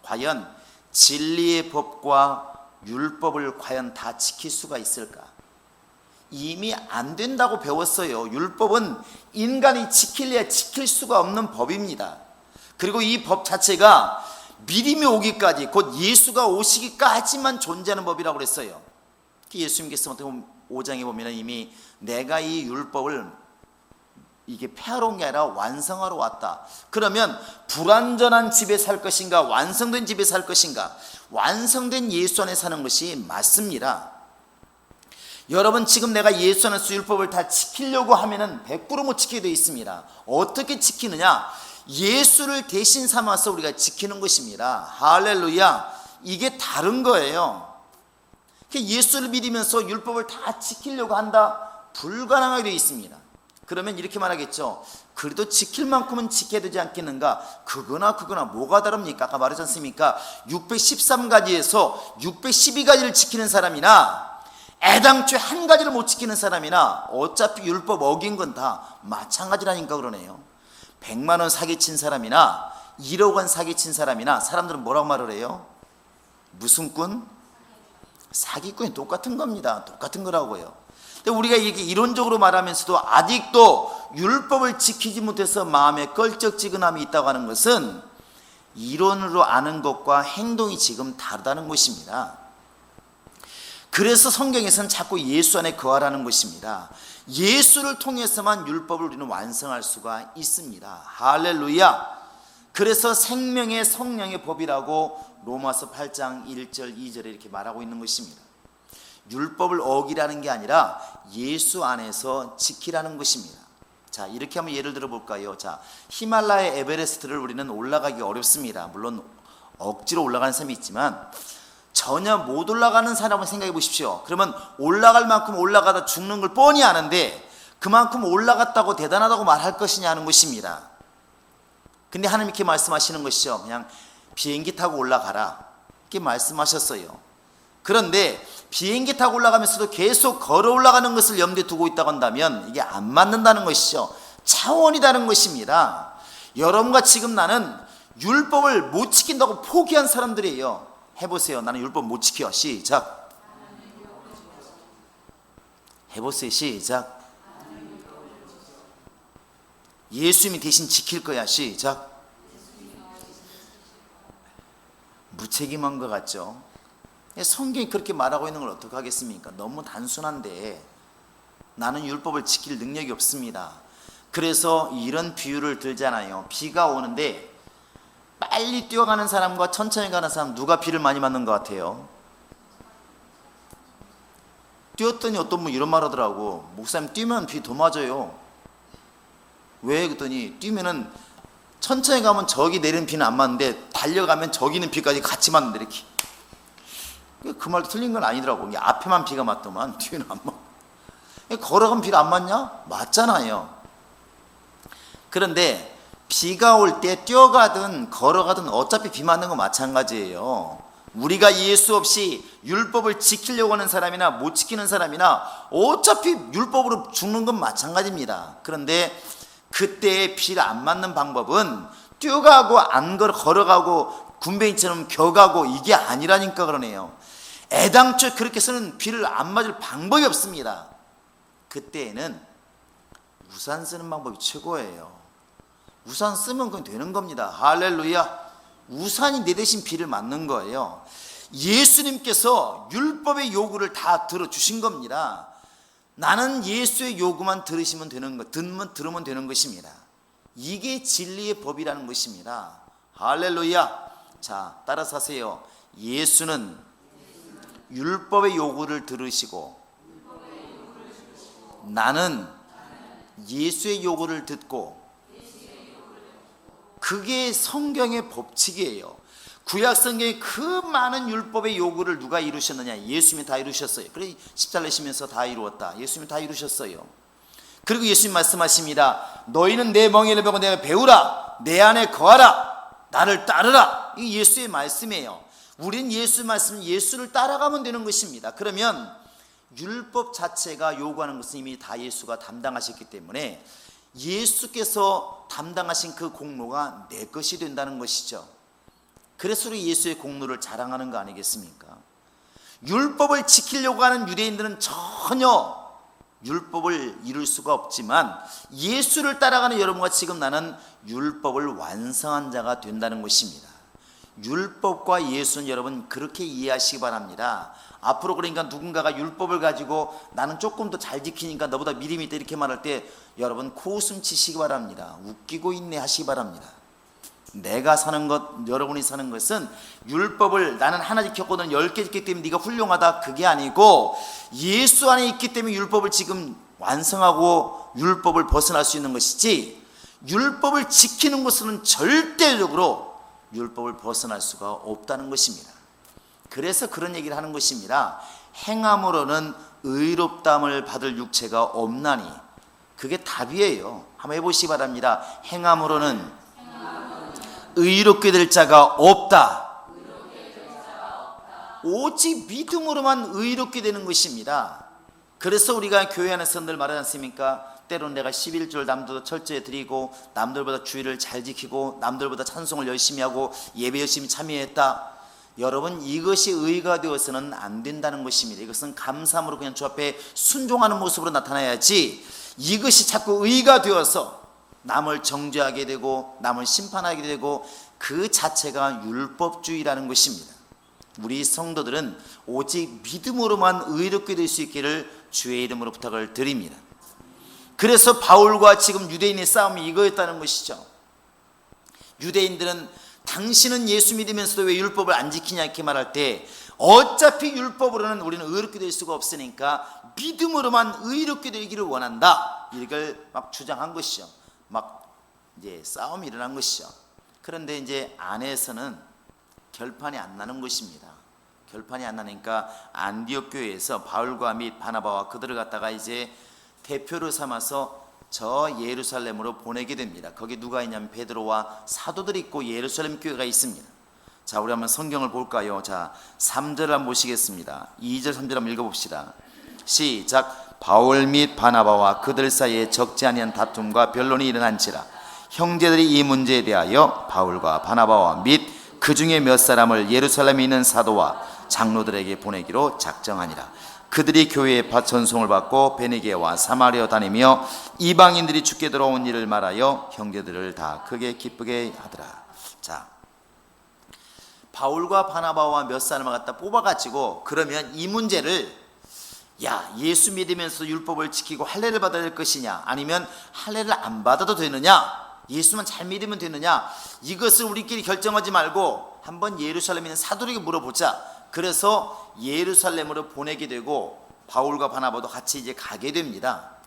[SPEAKER 1] 과연 진리의 법과 율법을 과연 다 지킬 수가 있을까? 이미 안 된다고 배웠어요. 율법은 인간이 지킬래야 지킬 수가 없는 법입니다. 그리고 이 법 자체가 믿음이 오기까지, 곧 예수가 오시기까지만 존재하는 법이라고 그랬어요. 예수님께서 5장에 보면 이미 내가 이 율법을 이게 폐하러 온 게 아니라 완성하러 왔다. 그러면 불완전한 집에 살 것인가, 완성된 집에 살 것인가? 완성된 예수 안에 사는 것이 맞습니다. 여러분, 지금 내가 예수 안에서 율법을 다 지키려고 하면은 100% 못 지키게 되어 있습니다. 어떻게 지키느냐? 예수를 대신 삼아서 우리가 지키는 것입니다. 할렐루야. 이게 다른 거예요. 예수를 믿으면서 율법을 다 지키려고 한다? 불가능하게 되어 있습니다. 그러면 이렇게 말하겠죠. 그래도 지킬 만큼은 지켜야 되지 않겠는가? 그거나 뭐가 다릅니까? 아까 말하지 않습니까? 613가지에서 612가지를 지키는 사람이나 애당초에 한 가지를 못 지키는 사람이나 어차피 율법 어긴 건 다 마찬가지라니까 그러네요. 100만 원 사기친 사람이나 1억 원 사기친 사람이나 사람들은 뭐라고 말을 해요? 무슨 꾼? 사기꾼이 똑같은 겁니다. 똑같은 거라고요. 근데 우리가 이렇게 이론적으로 말하면서도 아직도 율법을 지키지 못해서 마음에 껄쩍지근함이 있다고 하는 것은 이론으로 아는 것과 행동이 지금 다르다는 것입니다. 그래서 성경에서는 자꾸 예수 안에 거하라는 것입니다. 예수를 통해서만 율법을 우리는 완성할 수가 있습니다. 할렐루야. 그래서 생명의 성령의 법이라고 로마서 8장 1절 2절에 이렇게 말하고 있는 것입니다. 율법을 어기라는 게 아니라 예수 안에서 지키라는 것입니다. 자, 이렇게 한번 예를 들어 볼까요? 자, 히말라야 에베레스트를 우리는 올라가기 어렵습니다. 물론 억지로 올라가는 사람이 있지만 전혀 못 올라가는 사람을 생각해 보십시오. 그러면 올라갈 만큼 올라가다 죽는 걸 뻔히 아는데 그만큼 올라갔다고 대단하다고 말할 것이냐 하는 것입니다. 근데 하나님 이렇게 말씀하시는 것이죠. 그냥 비행기 타고 올라가라 이렇게 말씀하셨어요. 그런데 비행기 타고 올라가면서도 계속 걸어 올라가는 것을 염두에 두고 있다고 한다면 이게 안 맞는다는 것이죠. 차원이 다른 것입니다. 여러분과 지금 나는 율법을 못 지킨다고 포기한 사람들이에요. 해보세요. 나는 율법 못 지켜. 시작. 해보세요. 시작. 예수님이 대신 지킬 거야. 시작. 무책임한 것 같죠? 성경이 그렇게 말하고 있는 걸 어떻게 하겠습니까? 너무 단순한데 나는 율법을 지킬 능력이 없습니다. 그래서 이런 비유를 들잖아요. 비가 오는데 빨리 뛰어가는 사람과 천천히 가는 사람 누가 비를 많이 맞는 것 같아요? 뛰었더니 어떤 분 이런 말 하더라고. 목사님 뛰면 비 더 맞아요. 왜? 그랬더니 뛰면은 천천히 가면 저기 내리는 비는 안 맞는데 달려가면 저기는 비까지 같이 맞는데 이렇게. 그 말도 틀린 건 아니더라고. 앞에만 비가 맞더만 뒤에는 안 맞. 걸어가면 비가 안 맞냐? 맞잖아요. 그런데 비가 올 때 뛰어가든 걸어가든 어차피 비 맞는 거 마찬가지예요. 우리가 예수 없이 율법을 지키려고 하는 사람이나 못 지키는 사람이나 어차피 율법으로 죽는 건 마찬가지입니다. 그런데 그때 비를 안 맞는 방법은 뛰어가고 안 걸어가고 군뱅이처럼 겨가고 이게 아니라니까 그러네요. 애당초에 그렇게 쓰는 비를 안 맞을 방법이 없습니다. 그때에는 우산 쓰는 방법이 최고예요. 우산 쓰면 그건 되는 겁니다. 할렐루야. 우산이 내 대신 비를 맞는 거예요. 예수님께서 율법의 요구를 다 들어주신 겁니다. 나는 예수의 요구만 들으면 되는 것입니다. 이게 진리의 법이라는 것입니다. 할렐루야. 자, 따라서 하세요. 예수는 율법의 요구를 들으시고 나는 예수의 요구를 듣고, 그게 성경의 법칙이에요. 구약 성경의 그 많은 율법의 요구를 누가 이루셨느냐? 예수님이 다 이루셨어요. 그래 십자가 지면서 다 이루었다. 예수님이 다 이루셨어요. 그리고 예수님 말씀하십니다. 너희는 내 멍에를 보고 내가 배우라. 내 안에 거하라. 나를 따르라. 이게 예수의 말씀이에요. 우린 예수 말씀, 예수를 따라가면 되는 것입니다. 그러면 율법 자체가 요구하는 것은 이미 다 예수가 담당하셨기 때문에 예수께서 담당하신 그 공로가 내 것이 된다는 것이죠. 그래서 우리 예수의 공로를 자랑하는 거 아니겠습니까? 율법을 지키려고 하는 유대인들은 전혀 율법을 이룰 수가 없지만 예수를 따라가는 여러분과 지금 나는 율법을 완성한 자가 된다는 것입니다. 율법과 예수는 여러분 그렇게 이해하시기 바랍니다. 앞으로 그러니까 누군가가 율법을 가지고 나는 조금 더 잘 지키니까 너보다 믿음이 있다 이렇게 말할 때 여러분 코웃음 치시기 바랍니다. 웃기고 있네 하시기 바랍니다. 내가 사는 것, 여러분이 사는 것은 율법을 나는 하나 지켰거든 10개 지켰기 때문에 네가 훌륭하다 그게 아니고 예수 안에 있기 때문에 율법을 지금 완성하고 율법을 벗어날 수 있는 것이지, 율법을 지키는 것은 절대적으로 율법을 벗어날 수가 없다는 것입니다. 그래서 그런 얘기를 하는 것입니다. 행함으로는 의롭다함을 받을 육체가 없나니, 그게 답이에요. 한번 해보시기 바랍니다. 행함으로는 의롭게 될 자가 없다. 오직 믿음으로만 의롭게 되는 것입니다. 그래서 우리가 교회 안에서 늘 말하지 않습니까? 때로는 내가 11조를 남들보다 철저히 드리고 남들보다 주의를 잘 지키고 남들보다 찬송을 열심히 하고 예배 열심히 참여했다. 여러분, 이것이 의가 되어서는 안 된다는 것입니다. 이것은 감사함으로 그냥 주 앞에 순종하는 모습으로 나타나야지, 이것이 자꾸 의가 되어서 남을 정죄하게 되고 남을 심판하게 되고 그 자체가 율법주의라는 것입니다. 우리 성도들은 오직 믿음으로만 의롭게 될 수 있기를 주의 이름으로 부탁을 드립니다. 그래서 바울과 지금 유대인의 싸움이 이거였다는 것이죠. 유대인들은 당신은 예수 믿으면서도 왜 율법을 안 지키냐 이렇게 말할 때, 어차피 율법으로는 우리는 의롭게 될 수가 없으니까 믿음으로만 의롭게 되기를 원한다, 이걸 막 주장한 것이죠. 막 이제 싸움이 일어난 것이죠. 그런데 이제 안에서는 결판이 안 나는 것입니다. 결판이 안 나니까 안디옥 교회에서 바울과 및 바나바와 그들을 갖다가 이제 대표로 삼아서 저 예루살렘으로 보내게 됩니다. 거기 누가 있냐면 베드로와 사도들이 있고 예루살렘 교회가 있습니다. 자, 우리 한번 성경을 볼까요? 자, 3절 한번 보시겠습니다. 2절 3절 한번 읽어봅시다. 시작. 바울 및 바나바와 그들 사이에 적지 아니한 다툼과 변론이 일어난지라 형제들이 이 문제에 대하여 바울과 바나바와 및 그 중에 몇 사람을 예루살렘에 있는 사도와 장로들에게 보내기로 작정하니라. 그들이 교회에 전송을 받고 베니게와 사마리아 다니며 이방인들이 죽게 들어온 일을 말하여 형제들을 다 크게 기쁘게 하더라. 자, 바울과 바나바와 몇 사람을 갖다 뽑아가지고 그러면 이 문제를 야, 예수 믿으면서 율법을 지키고 할례를 받아야 될 것이냐, 아니면 할례를 안 받아도 되느냐, 예수만 잘 믿으면 되느냐, 이것을 우리끼리 결정하지 말고 한번 예루살렘에 있는 사도에게 물어보자. 그래서 예루살렘으로 보내게 되고 바울과 바나바도 같이 이제 가게 됩니다.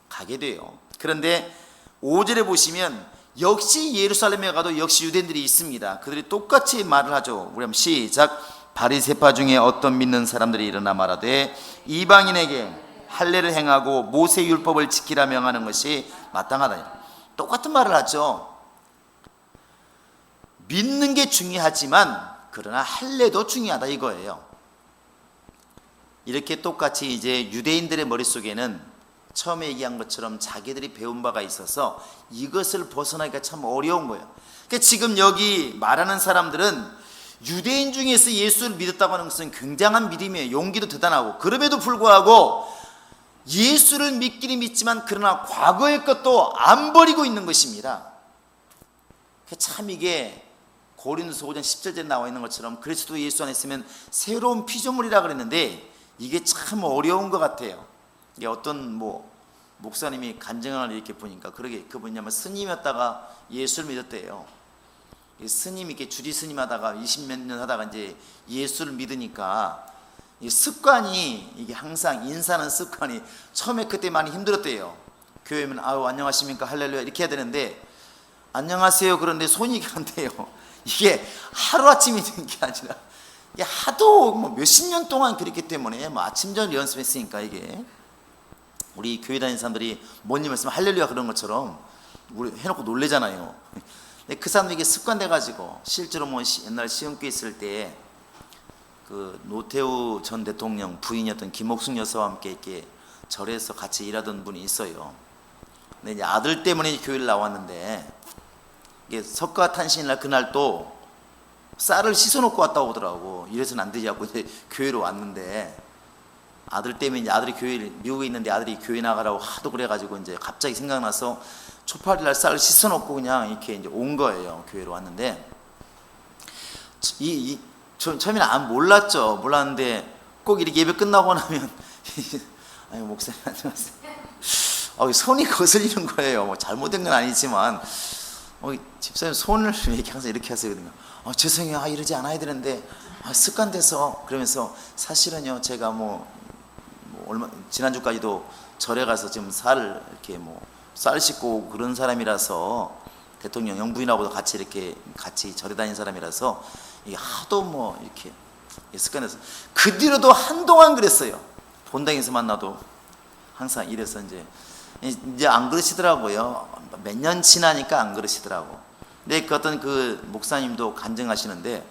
[SPEAKER 1] 가게 돼요. 그런데 5절에 보시면 역시 예루살렘에 가도 역시 유대인들이 있습니다. 그들이 똑같이 말을 하죠. 우리 한번 시작. 바리새파 중에 어떤 믿는 사람들이 일어나 말하되 이방인에게 할례를 행하고 모세 율법을 지키라 명하는 것이 마땅하다. 똑같은 말을 하죠. 믿는 게 중요하지만 그러나 할례도 중요하다 이거예요. 이렇게 똑같이 이제 유대인들의 머릿속에는 처음에 얘기한 것처럼 자기들이 배운 바가 있어서 이것을 벗어나기가 참 어려운 거예요. 그러니까 지금 여기 말하는 사람들은 유대인 중에서 예수를 믿었다고 하는 것은 굉장한 믿음이에요. 용기도 대단하고, 그럼에도 불구하고 예수를 믿기는 믿지만 그러나 과거의 것도 안 버리고 있는 것입니다. 참 이게 고린도서 5장 10절에 나와 있는 것처럼 그리스도 예수 안에 있으면 새로운 피조물이라 그랬는데 이게 참 어려운 것 같아요. 이게 어떤 목사님이 간증을 이렇게 보니까 그분이 스님이었다가 예수를 믿었대요. 스님이 이렇게 주지 스님 하다가 20몇 년 하다가 이제 예수를 믿으니까 이 습관이, 이게 항상 인사하는 습관이 처음에 그때 많이 힘들었대요. 교회 오면 아유 안녕하십니까 할렐루야 이렇게 해야 되는데 안녕하세요 그런데 손이 간대요. 이게 하루아침이 된 게 아니라 이게 하도 몇십 년 동안 그랬기 때문에 아침 저녁 연습했으니까 이게 우리 교회 다니는 사람들이 뭔 말씀 할렐루야 그런 것처럼 우리 해놓고 놀래잖아요. 근데 그 사람들이 이게 습관돼가지고 실제로 옛날 시험교회 있을 때 그 노태우 전 대통령 부인이었던 김옥숙 여사와 함께 이렇게 절에서 같이 일하던 분이 있어요. 근데 이제 아들 때문에 교회를 나왔는데 이게 석가탄신일 그날 또 쌀을 씻어놓고 왔다고 오더라고. 이래서는 안 되지 하고 이제 교회로 왔는데 아들 때문에 이제 아들이 미국에 있는데 아들이 교회 나가라고 하도 그래가지고 이제 갑자기 생각나서 초파리날 쌀을 씻어놓고 그냥 이렇게 이제 온 거예요. 교회로 왔는데 처음에는 몰랐는데 꼭 이렇게 예배 끝나고 나면 아니 목사님 안녕하세요. 손이 거슬리는 거예요. 잘못된 건 아니지만 집사님 손을 왜 이렇게 항상 이렇게 하세요? 죄송해요. 이러지 않아야 되는데 습관돼서. 그러면서 사실은요 제가 얼마 지난주까지도 절에 가서 지금 이렇게 쌀 씻고 오고 그런 사람이라서 대통령 영부인하고도 같이 절에 다닌 사람이라서 이게 하도 이렇게 습관돼서 그 뒤로도 한동안 그랬어요. 본당에서 만나도 항상 이래서 이제 안 그러시더라고요. 몇 년 지나니까 안 그러시더라고. 근데 어떤 그 목사님도 간증하시는데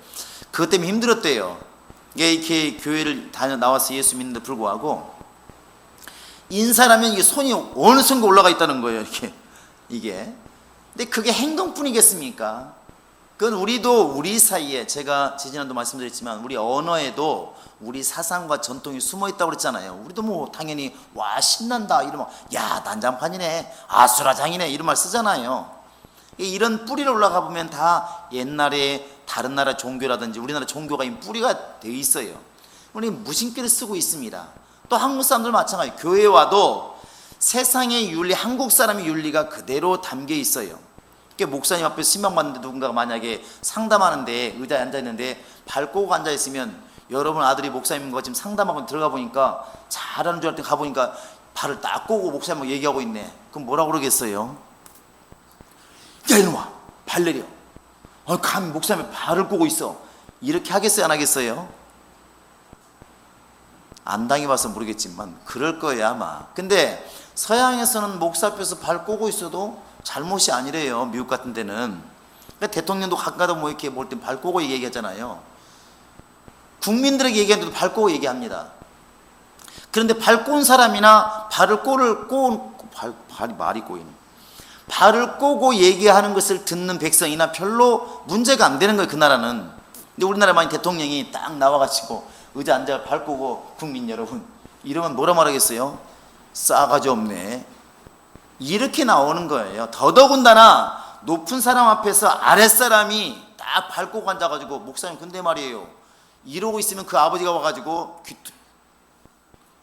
[SPEAKER 1] 그것 때문에 힘들었대요. 이렇게 교회를 나와서 예수 믿는데 불구하고 인사라면 이게 손이 어느 순간 올라가 있다는 거예요. 이게. 근데 그게 행동뿐이겠습니까? 그건 우리 사이에 제가 지난도 말씀드렸지만 우리 언어에도 우리 사상과 전통이 숨어 있다고 그랬잖아요. 우리도 당연히 와 신난다 이러면 야 난장판이네 아수라장이네 이런 말 쓰잖아요. 이런 뿌리를 올라가 보면 다 옛날에 다른 나라 종교라든지 우리나라 종교가 이 뿌리가 되어 있어요. 우리 무신기를 쓰고 있습니다. 또 한국 사람들 마찬가지. 교회 와도 세상의 윤리, 한국 사람의 윤리가 그대로 담겨 있어요. 목사님 앞에 신방받는데 누군가가 만약에 상담하는데 의자에 앉아있는데 발 꼬고 앉아있으면 여러분 아들이 목사님과 지금 상담하고 들어가 보니까 잘하는 줄 알았더니 가보니까 발을 딱 꼬고 목사님하고 얘기하고 있네. 그럼 뭐라고 그러겠어요? 야 이놈아 발 내려. 감히 목사님이 발을 꼬고 있어. 이렇게 하겠어요 안 하겠어요? 안 당해봐서 모르겠지만 그럴 거예요 아마. 근데 서양에서는 목사 앞에서 발 꼬고 있어도 잘못이 아니래요. 미국 같은 데는. 그러니까 대통령도 가끔가다 뭐 이렇게 볼 때 발 꼬고 얘기하잖아요. 국민들에게 얘기하는데도 발 꼬고 얘기합니다. 그런데 발 꼬은 사람이나 발을 발이 말이 꼬이네. 발을 꼬고 얘기하는 것을 듣는 백성이나 별로 문제가 안 되는 거예요, 그 나라는. 근데 우리나라 만약 대통령이 딱 나와가지고 의자 앉아 발 꼬고 국민 여러분 이러면 뭐라 말하겠어요? 싸가지 없네. 이렇게 나오는 거예요. 더더군다나 높은 사람 앞에서 아랫사람이 딱 발 꼬고 앉아가지고 목사님 근데 말이에요 이러고 있으면 그 아버지가 와가지고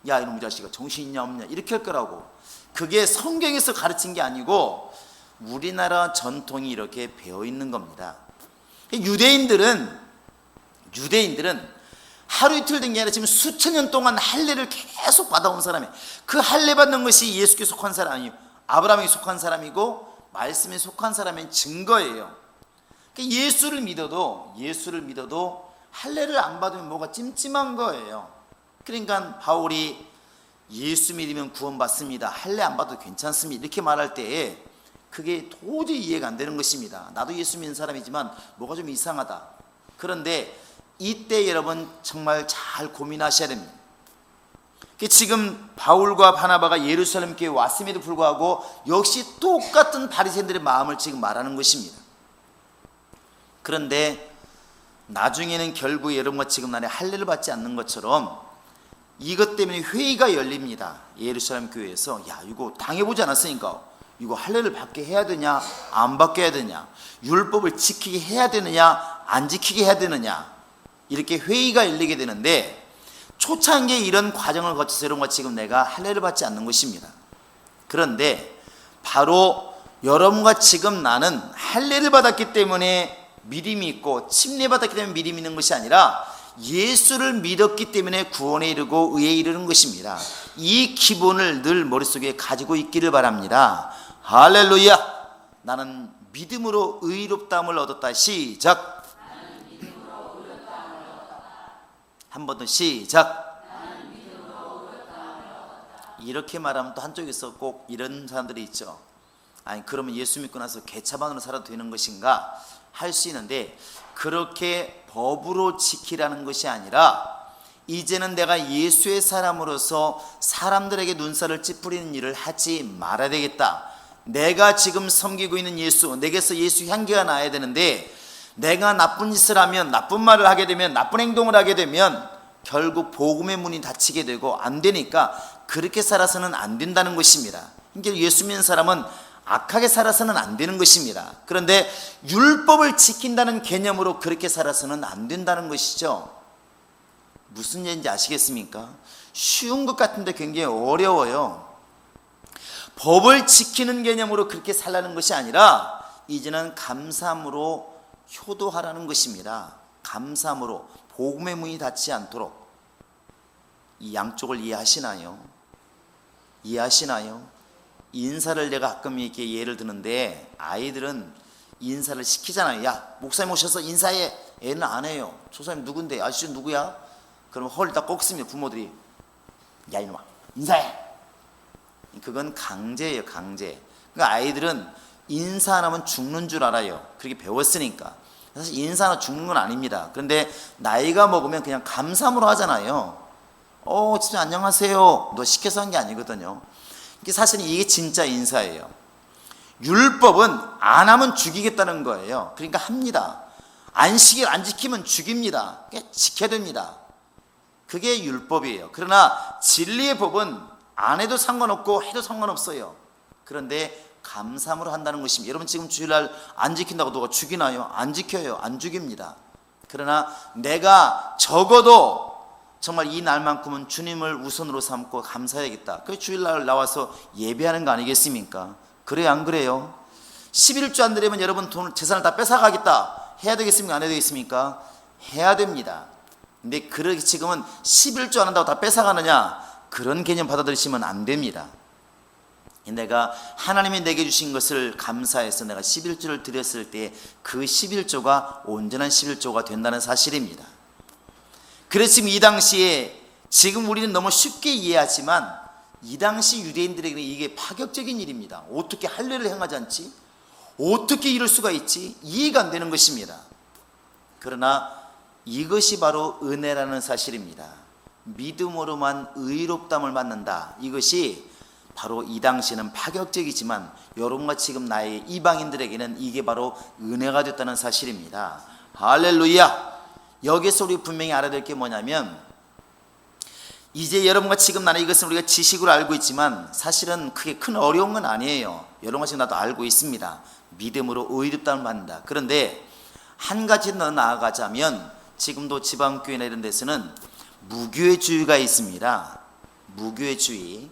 [SPEAKER 1] 야 이놈의 자식아 정신 있냐 없냐 이렇게 할 거라고. 그게 성경에서 가르친 게 아니고 우리나라 전통이 이렇게 배어 있는 겁니다. 유대인들은 하루 이틀 된 게 아니라 지금 수천 년 동안 할례를 계속 받아온 사람이에요. 그 할례 받는 것이 예수께 속한 사람이에요. 아브라함에 속한 사람이고 말씀에 속한 사람의 증거예요. 예수를 믿어도 할례를 안 받으면 뭐가 찜찜한 거예요. 그러니까 바울이 예수 믿으면 구원받습니다, 할례 안 받아도 괜찮습니다 이렇게 말할 때에 그게 도저히 이해가 안 되는 것입니다. 나도 예수 믿는 사람이지만 뭐가 좀 이상하다. 그런데 이때 여러분 정말 잘 고민하셔야 됩니다. 지금 바울과 바나바가 예루살렘 교회에 왔음에도 불구하고 역시 똑같은 바리새인들의 마음을 지금 말하는 것입니다. 그런데 나중에는 결국 여러분과 지금 나는 할례를 받지 않는 것처럼 이것 때문에 회의가 열립니다. 예루살렘 교회에서 야 이거 당해보지 않았으니까 이거 할례를 받게 해야 되냐 안 받게 해야 되냐, 율법을 지키게 해야 되느냐 안 지키게 해야 되느냐, 이렇게 회의가 열리게 되는데 초창기에 이런 과정을 거쳐서 여러분과 지금 내가 할례를 받지 않는 것입니다. 그런데 바로 여러분과 지금 나는 할례를 받았기 때문에 믿음이 있고 침례받았기 때문에 믿음이 있는 것이 아니라 예수를 믿었기 때문에 구원에 이르고 의에 이르는 것입니다. 이 기본을 늘 머릿속에 가지고 있기를 바랍니다. 할렐루야. 나는 믿음으로 의롭다함을 얻었다. 시작. 한 번 더 시작. 이렇게 말하면 또 한쪽에서 꼭 이런 사람들이 있죠. 아니 그러면 예수 믿고 나서 개차반으로 살아도 되는 것인가 할 수 있는데, 그렇게 법으로 지키라는 것이 아니라 이제는 내가 예수의 사람으로서 사람들에게 눈살을 찌푸리는 일을 하지 말아야 되겠다. 내가 지금 섬기고 있는 예수, 내게서 예수 향기가 나야 되는데 내가 나쁜 짓을 하면, 나쁜 말을 하게 되면, 나쁜 행동을 하게 되면 결국 복음의 문이 닫히게 되고 안 되니까 그렇게 살아서는 안 된다는 것입니다. 그러니까 예수 믿는 사람은 악하게 살아서는 안 되는 것입니다. 그런데 율법을 지킨다는 개념으로 그렇게 살아서는 안 된다는 것이죠. 무슨 얘기인지 아시겠습니까? 쉬운 것 같은데 굉장히 어려워요. 법을 지키는 개념으로 그렇게 살라는 것이 아니라 이제는 감사함으로 효도하라는 것입니다. 감사함으로 복음의 문이 닫지 않도록. 이 양쪽을 이해하시나요? 이해하시나요? 인사를 내가 가끔 이렇게 예를 드는데 아이들은 인사를 시키잖아요. 야 목사님 오셔서 인사해. 애는 안 해요. 조사님 누군데? 아저씨 누구야? 그럼 헐 다 꺾습니다. 부모들이. 야 이놈아 인사해. 그건 강제예요, 강제. 그러니까 아이들은 인사 안 하면 죽는 줄 알아요. 그렇게 배웠으니까. 사실 인사 하나 죽는 건 아닙니다. 그런데 나이가 먹으면 그냥 감사함으로 하잖아요. 진짜 안녕하세요. 너 시켜서 한 게 아니거든요. 사실은 이게 진짜 인사예요. 율법은 안 하면 죽이겠다는 거예요. 그러니까 합니다. 안 지키면 죽입니다. 지켜야 됩니다. 그게 율법이에요. 그러나 진리의 법은 안 해도 상관없고 해도 상관없어요. 그런데 감사함으로 한다는 것입니다. 여러분 지금 주일날 안 지킨다고 누가 죽이나요? 안 지켜요. 안 죽입니다. 그러나 내가 적어도 정말 이 날만큼은 주님을 우선으로 삼고 감사해야겠다. 그래서 주일날 나와서 예배하는 거 아니겠습니까? 그래요, 안 그래요? 11조 안 드리면 여러분 돈, 재산을 다 뺏어가겠다. 해야 되겠습니까? 안 해야 되겠습니까? 해야 됩니다. 근데 그렇게 지금은 11조 안 한다고 다 뺏어가느냐? 그런 개념 받아들이시면 안 됩니다. 내가 하나님이 내게 주신 것을 감사해서 내가 11조를 드렸을 때 그 11조가 온전한 11조가 된다는 사실입니다. 그래서 지금 이 당시에 지금 우리는 너무 쉽게 이해하지만 이 당시 유대인들에게는 이게 파격적인 일입니다. 어떻게 할례를 행하지 않지? 어떻게 이럴 수가 있지? 이해가 안 되는 것입니다. 그러나 이것이 바로 은혜라는 사실입니다. 믿음으로만 의롭다함을 받는다. 이것이 바로 이 당시에는 파격적이지만 여러분과 지금 나의 이방인들에게는 이게 바로 은혜가 됐다는 사실입니다. 할렐루야. 여기서 우리 분명히 알아야 될 게 뭐냐면, 이제 여러분과 지금 나는 이것은 우리가 지식으로 알고 있지만 사실은 그게 큰 어려운 건 아니에요. 여러분과 지금 나도 알고 있습니다. 믿음으로 의롭다함을 받는다. 그런데 한 가지 더 나아가자면, 지금도 지방교회나 이런 데서는 무교회주의가 있습니다. 무교회주의.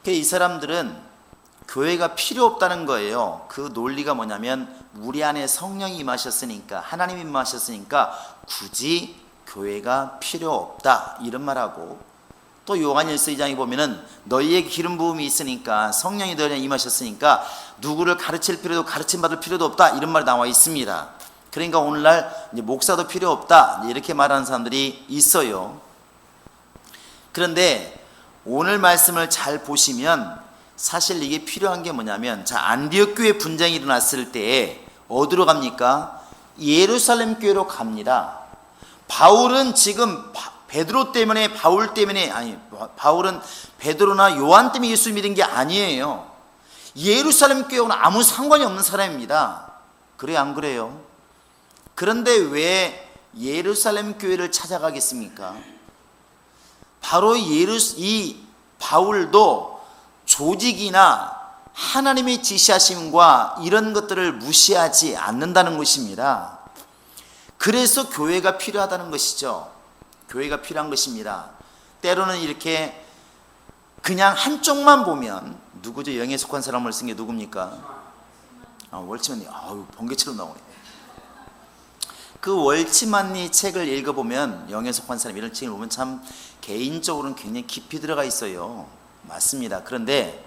[SPEAKER 1] 이 사람들은 교회가 필요 없다는 거예요. 그 논리가 뭐냐면, 우리 안에 성령이 임하셨으니까, 하나님이 임하셨으니까 굳이 교회가 필요 없다, 이런 말하고, 또 요한일서 2장에 보면은 너희에게 기름 부음이 있으니까, 성령이 너희에게 임하셨으니까 누구를 가르칠 필요도 가르침 받을 필요도 없다, 이런 말이 나와 있습니다. 그러니까 오늘날 이제 목사도 필요 없다, 이렇게 말하는 사람들이 있어요. 그런데 오늘 말씀을 잘 보시면 사실 이게 필요한 게 뭐냐면, 자, 안디옥 교회 분쟁이 일어났을 때 어디로 갑니까? 예루살렘 교회로 갑니다. 바울은 지금 베드로 때문에, 바울은 베드로나 요한 때문에 예수 믿은 게 아니에요. 예루살렘 교회와는 아무 상관이 없는 사람입니다. 그래요, 안 그래요? 그런데 왜 예루살렘 교회를 찾아가겠습니까? 바로 이 바울도 조직이나 하나님의 지시하심과 이런 것들을 무시하지 않는다는 것입니다. 그래서 교회가 필요하다는 것이죠. 교회가 필요한 것입니다. 때로는 이렇게 그냥 한쪽만 보면, 누구죠? 영에 속한 사람을 쓴 게 누굽니까? 월치만리. 번개처럼 나오네. 그 월치만리 책을 읽어보면, 영에 속한 사람 이런 책을 보면 참 개인적으로는 굉장히 깊이 들어가 있어요. 맞습니다. 그런데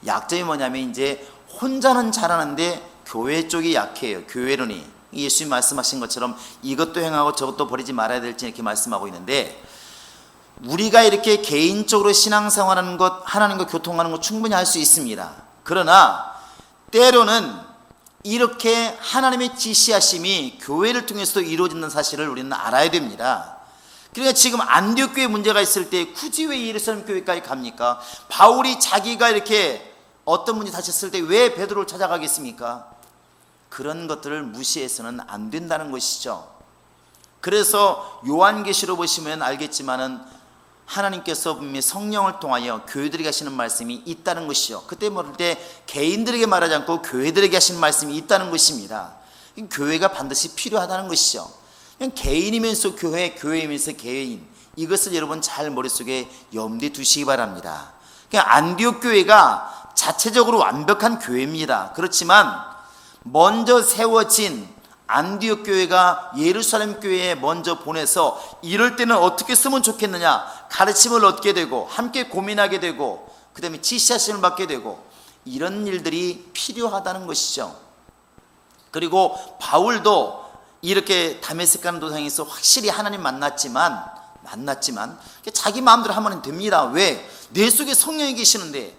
[SPEAKER 1] 약점이 뭐냐면, 이제 혼자는 잘하는데 교회 쪽이 약해요. 교회론이. 예수님 말씀하신 것처럼 이것도 행하고 저것도 버리지 말아야 될지 이렇게 말씀하고 있는데, 우리가 이렇게 개인적으로 신앙생활하는 것, 하나님과 교통하는 것 충분히 할 수 있습니다. 그러나 때로는 이렇게 하나님의 지시하심이 교회를 통해서도 이루어진다는 사실을 우리는 알아야 됩니다. 그러니까 지금 안디옥 교회 문제가 있을 때 굳이 왜 예루살렘 교회까지 갑니까? 바울이 자기가 이렇게 어떤 문제 다쳤을 때 왜 베드로를 찾아가겠습니까? 그런 것들을 무시해서는 안 된다는 것이죠. 그래서 요한계시로 보시면 알겠지만은 하나님께서 분명히 성령을 통하여 교회들에게 하시는 말씀이 있다는 것이죠. 그때 말할 때 개인들에게 말하지 않고 교회들에게 하시는 말씀이 있다는 것입니다. 교회가 반드시 필요하다는 것이죠. 그냥 개인이면서 교회, 교회이면서 개인, 이것을 여러분 잘 머릿속에 염두에 두시기 바랍니다. 그냥 안디옥 교회가 자체적으로 완벽한 교회입니다. 그렇지만 먼저 세워진 안디옥 교회가 예루살렘 교회에 먼저 보내서 이럴 때는 어떻게 쓰면 좋겠느냐, 가르침을 얻게 되고 함께 고민하게 되고 그 다음에 지시하심을 받게 되고, 이런 일들이 필요하다는 것이죠. 그리고 바울도 이렇게 다메섹 가는 도상에서 확실히 하나님 만났지만 자기 마음대로 하면 됩니다. 왜? 내 속에 성령이 계시는데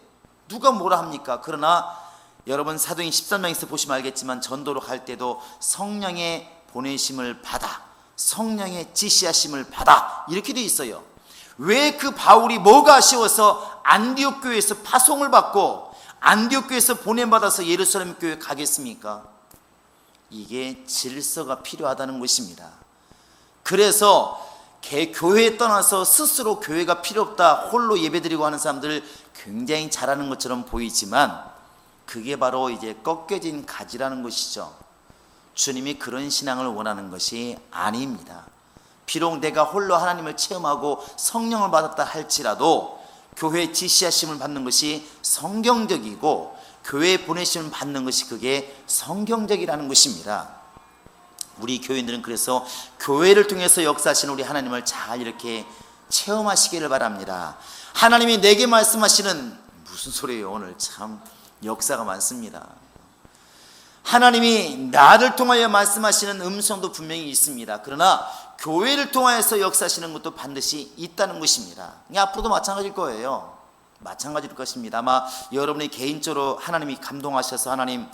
[SPEAKER 1] 누가 뭐라 합니까? 그러나 여러분 사도행 13장에서 보시면 알겠지만, 전도로 갈 때도 성령의 보내심을 받아, 성령의 지시하심을 받아, 이렇게 돼 있어요. 왜 그 바울이 뭐가 아쉬워서 안디옥 교회에서 파송을 받고 안디옥 교회에서 보냄받아서 예루살렘 교회에 가겠습니까? 이게 질서가 필요하다는 것입니다. 그래서 교회에 떠나서 스스로 교회가 필요 없다, 홀로 예배드리고 하는 사람들을 굉장히 잘하는 것처럼 보이지만, 그게 바로 이제 꺾여진 가지라는 것이죠. 주님이 그런 신앙을 원하는 것이 아닙니다. 비록 내가 홀로 하나님을 체험하고 성령을 받았다 할지라도 교회의 지시하심을 받는 것이 성경적이고, 교회에 보내심을 받는 것이 그게 성경적이라는 것입니다. 우리 교인들은 그래서 교회를 통해서 역사하시는 우리 하나님을 잘 이렇게 체험하시기를 바랍니다. 하나님이 내게 말씀하시는, 무슨 소리예요? 오늘 참 역사가 많습니다. 하나님이 나를 통하여 말씀하시는 음성도 분명히 있습니다. 그러나 교회를 통해서 역사하시는 것도 반드시 있다는 것입니다. 앞으로도 마찬가지일 거예요. 마찬가지일 것입니다. 아마 여러분이 개인적으로 하나님이 감동하셔서 하나님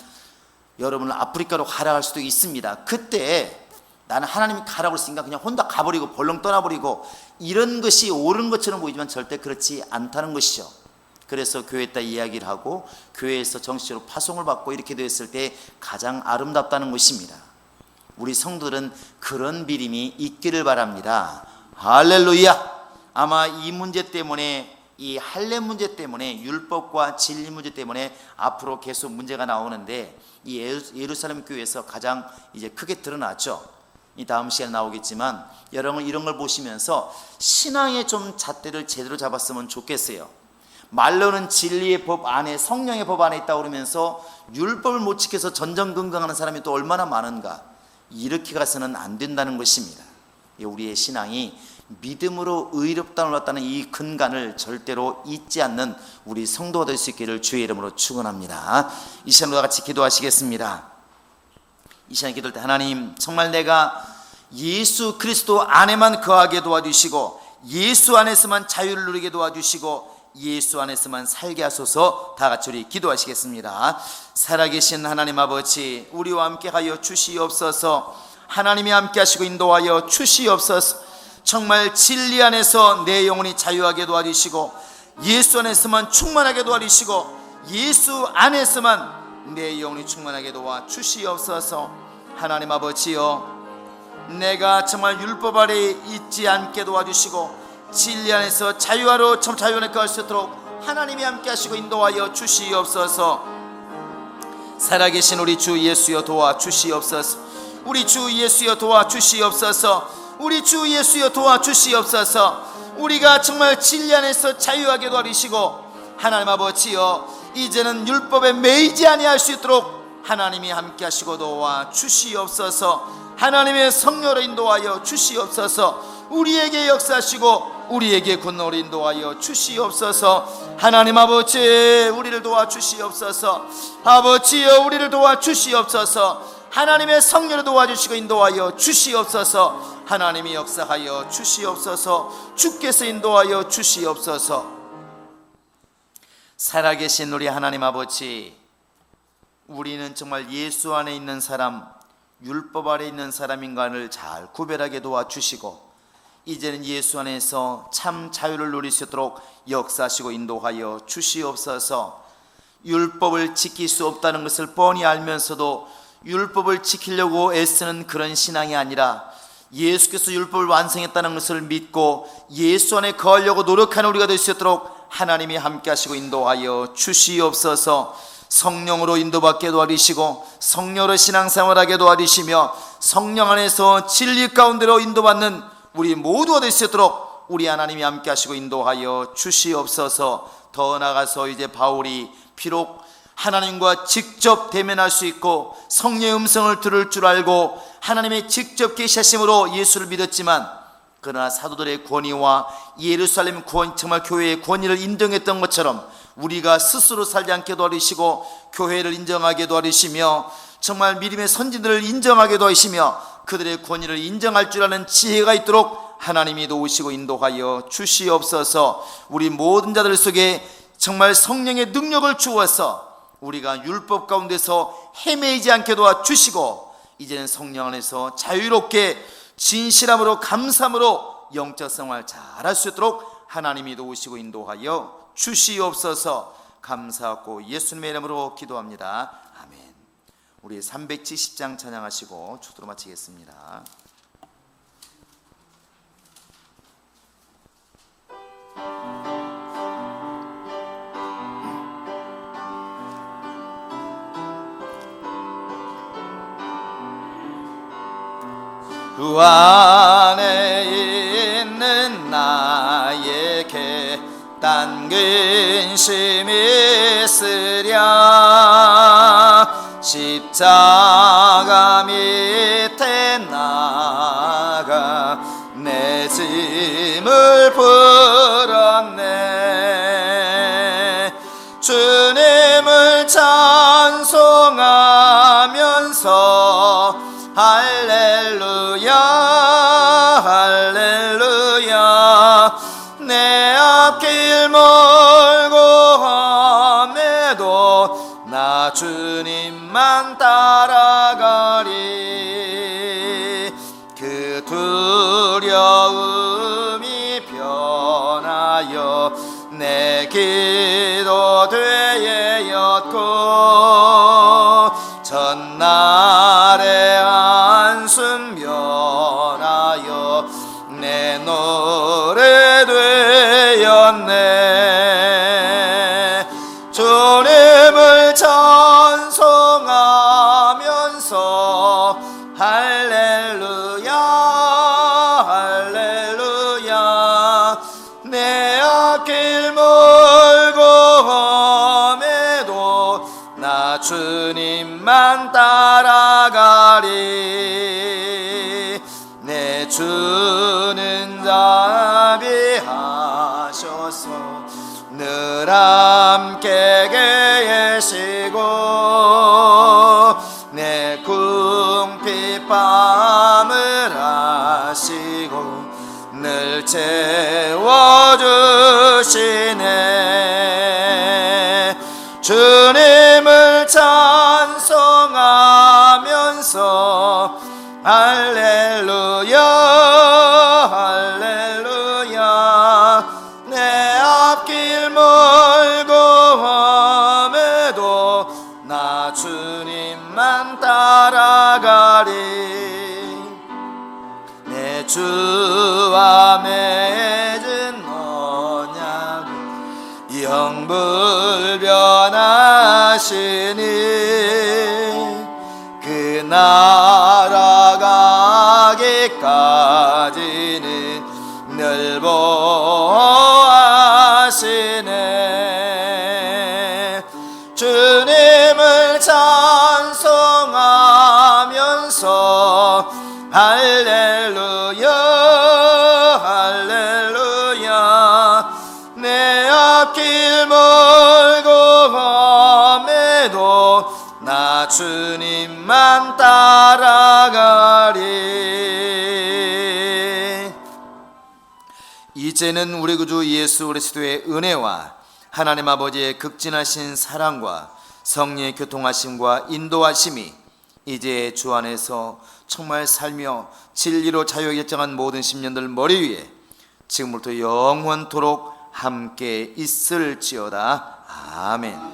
[SPEAKER 1] 여러분을 아프리카로 가라 할 수도 있습니다. 그때 나는 하나님이 가라고 했으니까 그냥 혼자 가버리고 벌렁 떠나버리고 이런 것이 옳은 것처럼 보이지만 절대 그렇지 않다는 것이죠. 그래서 교회에다 이야기를 하고 교회에서 정식으로 파송을 받고 이렇게 되었을 때 가장 아름답다는 것입니다. 우리 성도들은 그런 믿음이 있기를 바랍니다. 할렐루야. 아마 이 문제 때문에, 이 할례 문제 때문에, 율법과 진리 문제 때문에 앞으로 계속 문제가 나오는데 이 예루살렘 교회에서 가장 이제 크게 드러났죠. 이 다음 시간에 나오겠지만 여러분 이런 걸 보시면서 신앙의 좀 잣대를 제대로 잡았으면 좋겠어요. 말로는 진리의 법 안에, 성령의 법 안에 있다고 그러면서 율법을 못 지켜서 전전긍긍하는 사람이 또 얼마나 많은가. 이렇게 가서는 안 된다는 것입니다. 우리의 신앙이 믿음으로 의롭다함을 받다는 이 근간을 절대로 잊지 않는 우리 성도가 될 수 있기를 주의 이름으로 축원합니다. 이 시간으로 같이 기도하시겠습니다. 이 시간에 기도할 때 하나님, 정말 내가 예수 그리스도 안에만 거하게 도와주시고 예수 안에서만 자유를 누리게 도와주시고 예수 안에서만 살게 하소서. 다 같이 우리 기도하시겠습니다. 살아계신 하나님 아버지, 우리와 함께하여 주시옵소서. 하나님이 함께하시고 인도하여 주시옵소서. 정말 진리 안에서 내 영혼이 자유하게 도와주시고 예수 안에서만 충만하게 도와주시고 예수 안에서만 내 영혼이 충만하게 도와주시옵소서. 하나님 아버지여, 내가 정말 율법 아래 있지 않게 도와주시고 진리 안에서 자유하러 참 자유하게 갈 수 있도록 하나님이 함께 하시고 인도하여 주시옵소서. 살아계신 우리 주 예수여 도와주시옵소서. 우리 주 예수여 도와주시옵소서. 우리 주 예수여 도와주시옵소서. 우리가 정말 진리 안에서 자유하게 도와주시고 하나님 아버지여, 이제는 율법에 매이지 아니할 수 있도록 하나님이 함께 하시고 도와주시옵소서. 하나님의 성령으로 인도하여 주시옵소서. 우리에게 역사하시고 우리에게 군노를 인도하여 주시옵소서. 하나님 아버지, 우리를 도와주시옵소서. 아버지여, 우리를 도와주시옵소서. 하나님의 성령을 도와주시고 인도하여 주시옵소서. 하나님이 역사하여 주시옵소서. 주께서 인도하여 주시옵소서. 살아계신 우리 하나님 아버지, 우리는 정말 예수 안에 있는 사람, 율법 아래 있는 사람인가를 잘 구별하게 도와주시고 이제는 예수 안에서 참 자유를 누릴 수 있도록 역사하시고 인도하여 주시옵소서. 율법을 지킬 수 없다는 것을 뻔히 알면서도 율법을 지키려고 애쓰는 그런 신앙이 아니라 예수께서 율법을 완성했다는 것을 믿고 예수 안에 거하려고 노력하는 우리가 될 수 있도록 하나님이 함께 하시고 인도하여 주시옵소서. 성령으로 인도받게 도와주시고 성령으로 신앙생활하게 도와주시며 성령 안에서 진리 가운데로 인도받는 우리 모두가 될 수 있도록 우리 하나님이 함께 하시고 인도하여 주시옵소서. 더 나아가서 이제 바울이 비록 하나님과 직접 대면할 수 있고 성령의 음성을 들을 줄 알고 하나님의 직접 계시하심으로 예수를 믿었지만, 그러나 사도들의 권위와 예루살렘 정말 교회의 권위를 인정했던 것처럼 우리가 스스로 살지 않게 도와주시고 교회를 인정하게 도와주시며 정말 믿음의 선진들을 인정하게 도와주시며 그들의 권위를 인정할 줄 아는 지혜가 있도록 하나님이 도우시고 인도하여 주시옵소서. 우리 모든 자들 속에 정말 성령의 능력을 주어서 우리가 율법 가운데서 헤매이지 않게 도와주시고 이제는 성령 안에서 자유롭게 진실함으로 감사함으로 영적 생활 잘할 수 있도록 하나님이 도우시고 인도하여 주시옵소서. 감사하고 예수님의 이름으로 기도합니다. 아멘. 우리 370장 찬양하시고 축도로 마치겠습니다. 주 안에 있는 나에게 딴 근심이 있으랴. 십자가 밑에 나가 내 짐을 풀었네. 주님을 찬송하면서 할렐루야 내 앞길 멀고 함에도 나 주님만 따라가리. 그 두려움이 변하여 내 기도 되었고 전날의 한숨 변하여 내 노래 되었네. 주님을 찬송하면서 할렐루야 할렐루야. 내 앞길 멀고 험해도 나 주님만 따라가리. 내 주는 자비하셔서 늘 함께 계시고 내 궁핍함을 아시고 늘 채워주시네. 주님을 찬송하면서 할렐루야 할렐루야. 내 앞길 멀고 험해도 나 주님만 따라가리. 내 주와 맺은 언약을 영불변하시니 그 나라가기까지는 늘 보호하시네. 주님을 찬송하면서 할렐루야 할렐루야. 내 앞길 멀고 험해도 나 주님만 따라가리. 이제는 우리 구주 예수 그리스도의 은혜와 하나님 아버지의 극진하신 사랑과 성령의 교통하심과 인도하심이 이제 주 안에서 정말 살며 진리로 자유하게 결정한 모든 심령들 머리 위에 지금부터 영원토록 함께 있을지어다. 아멘.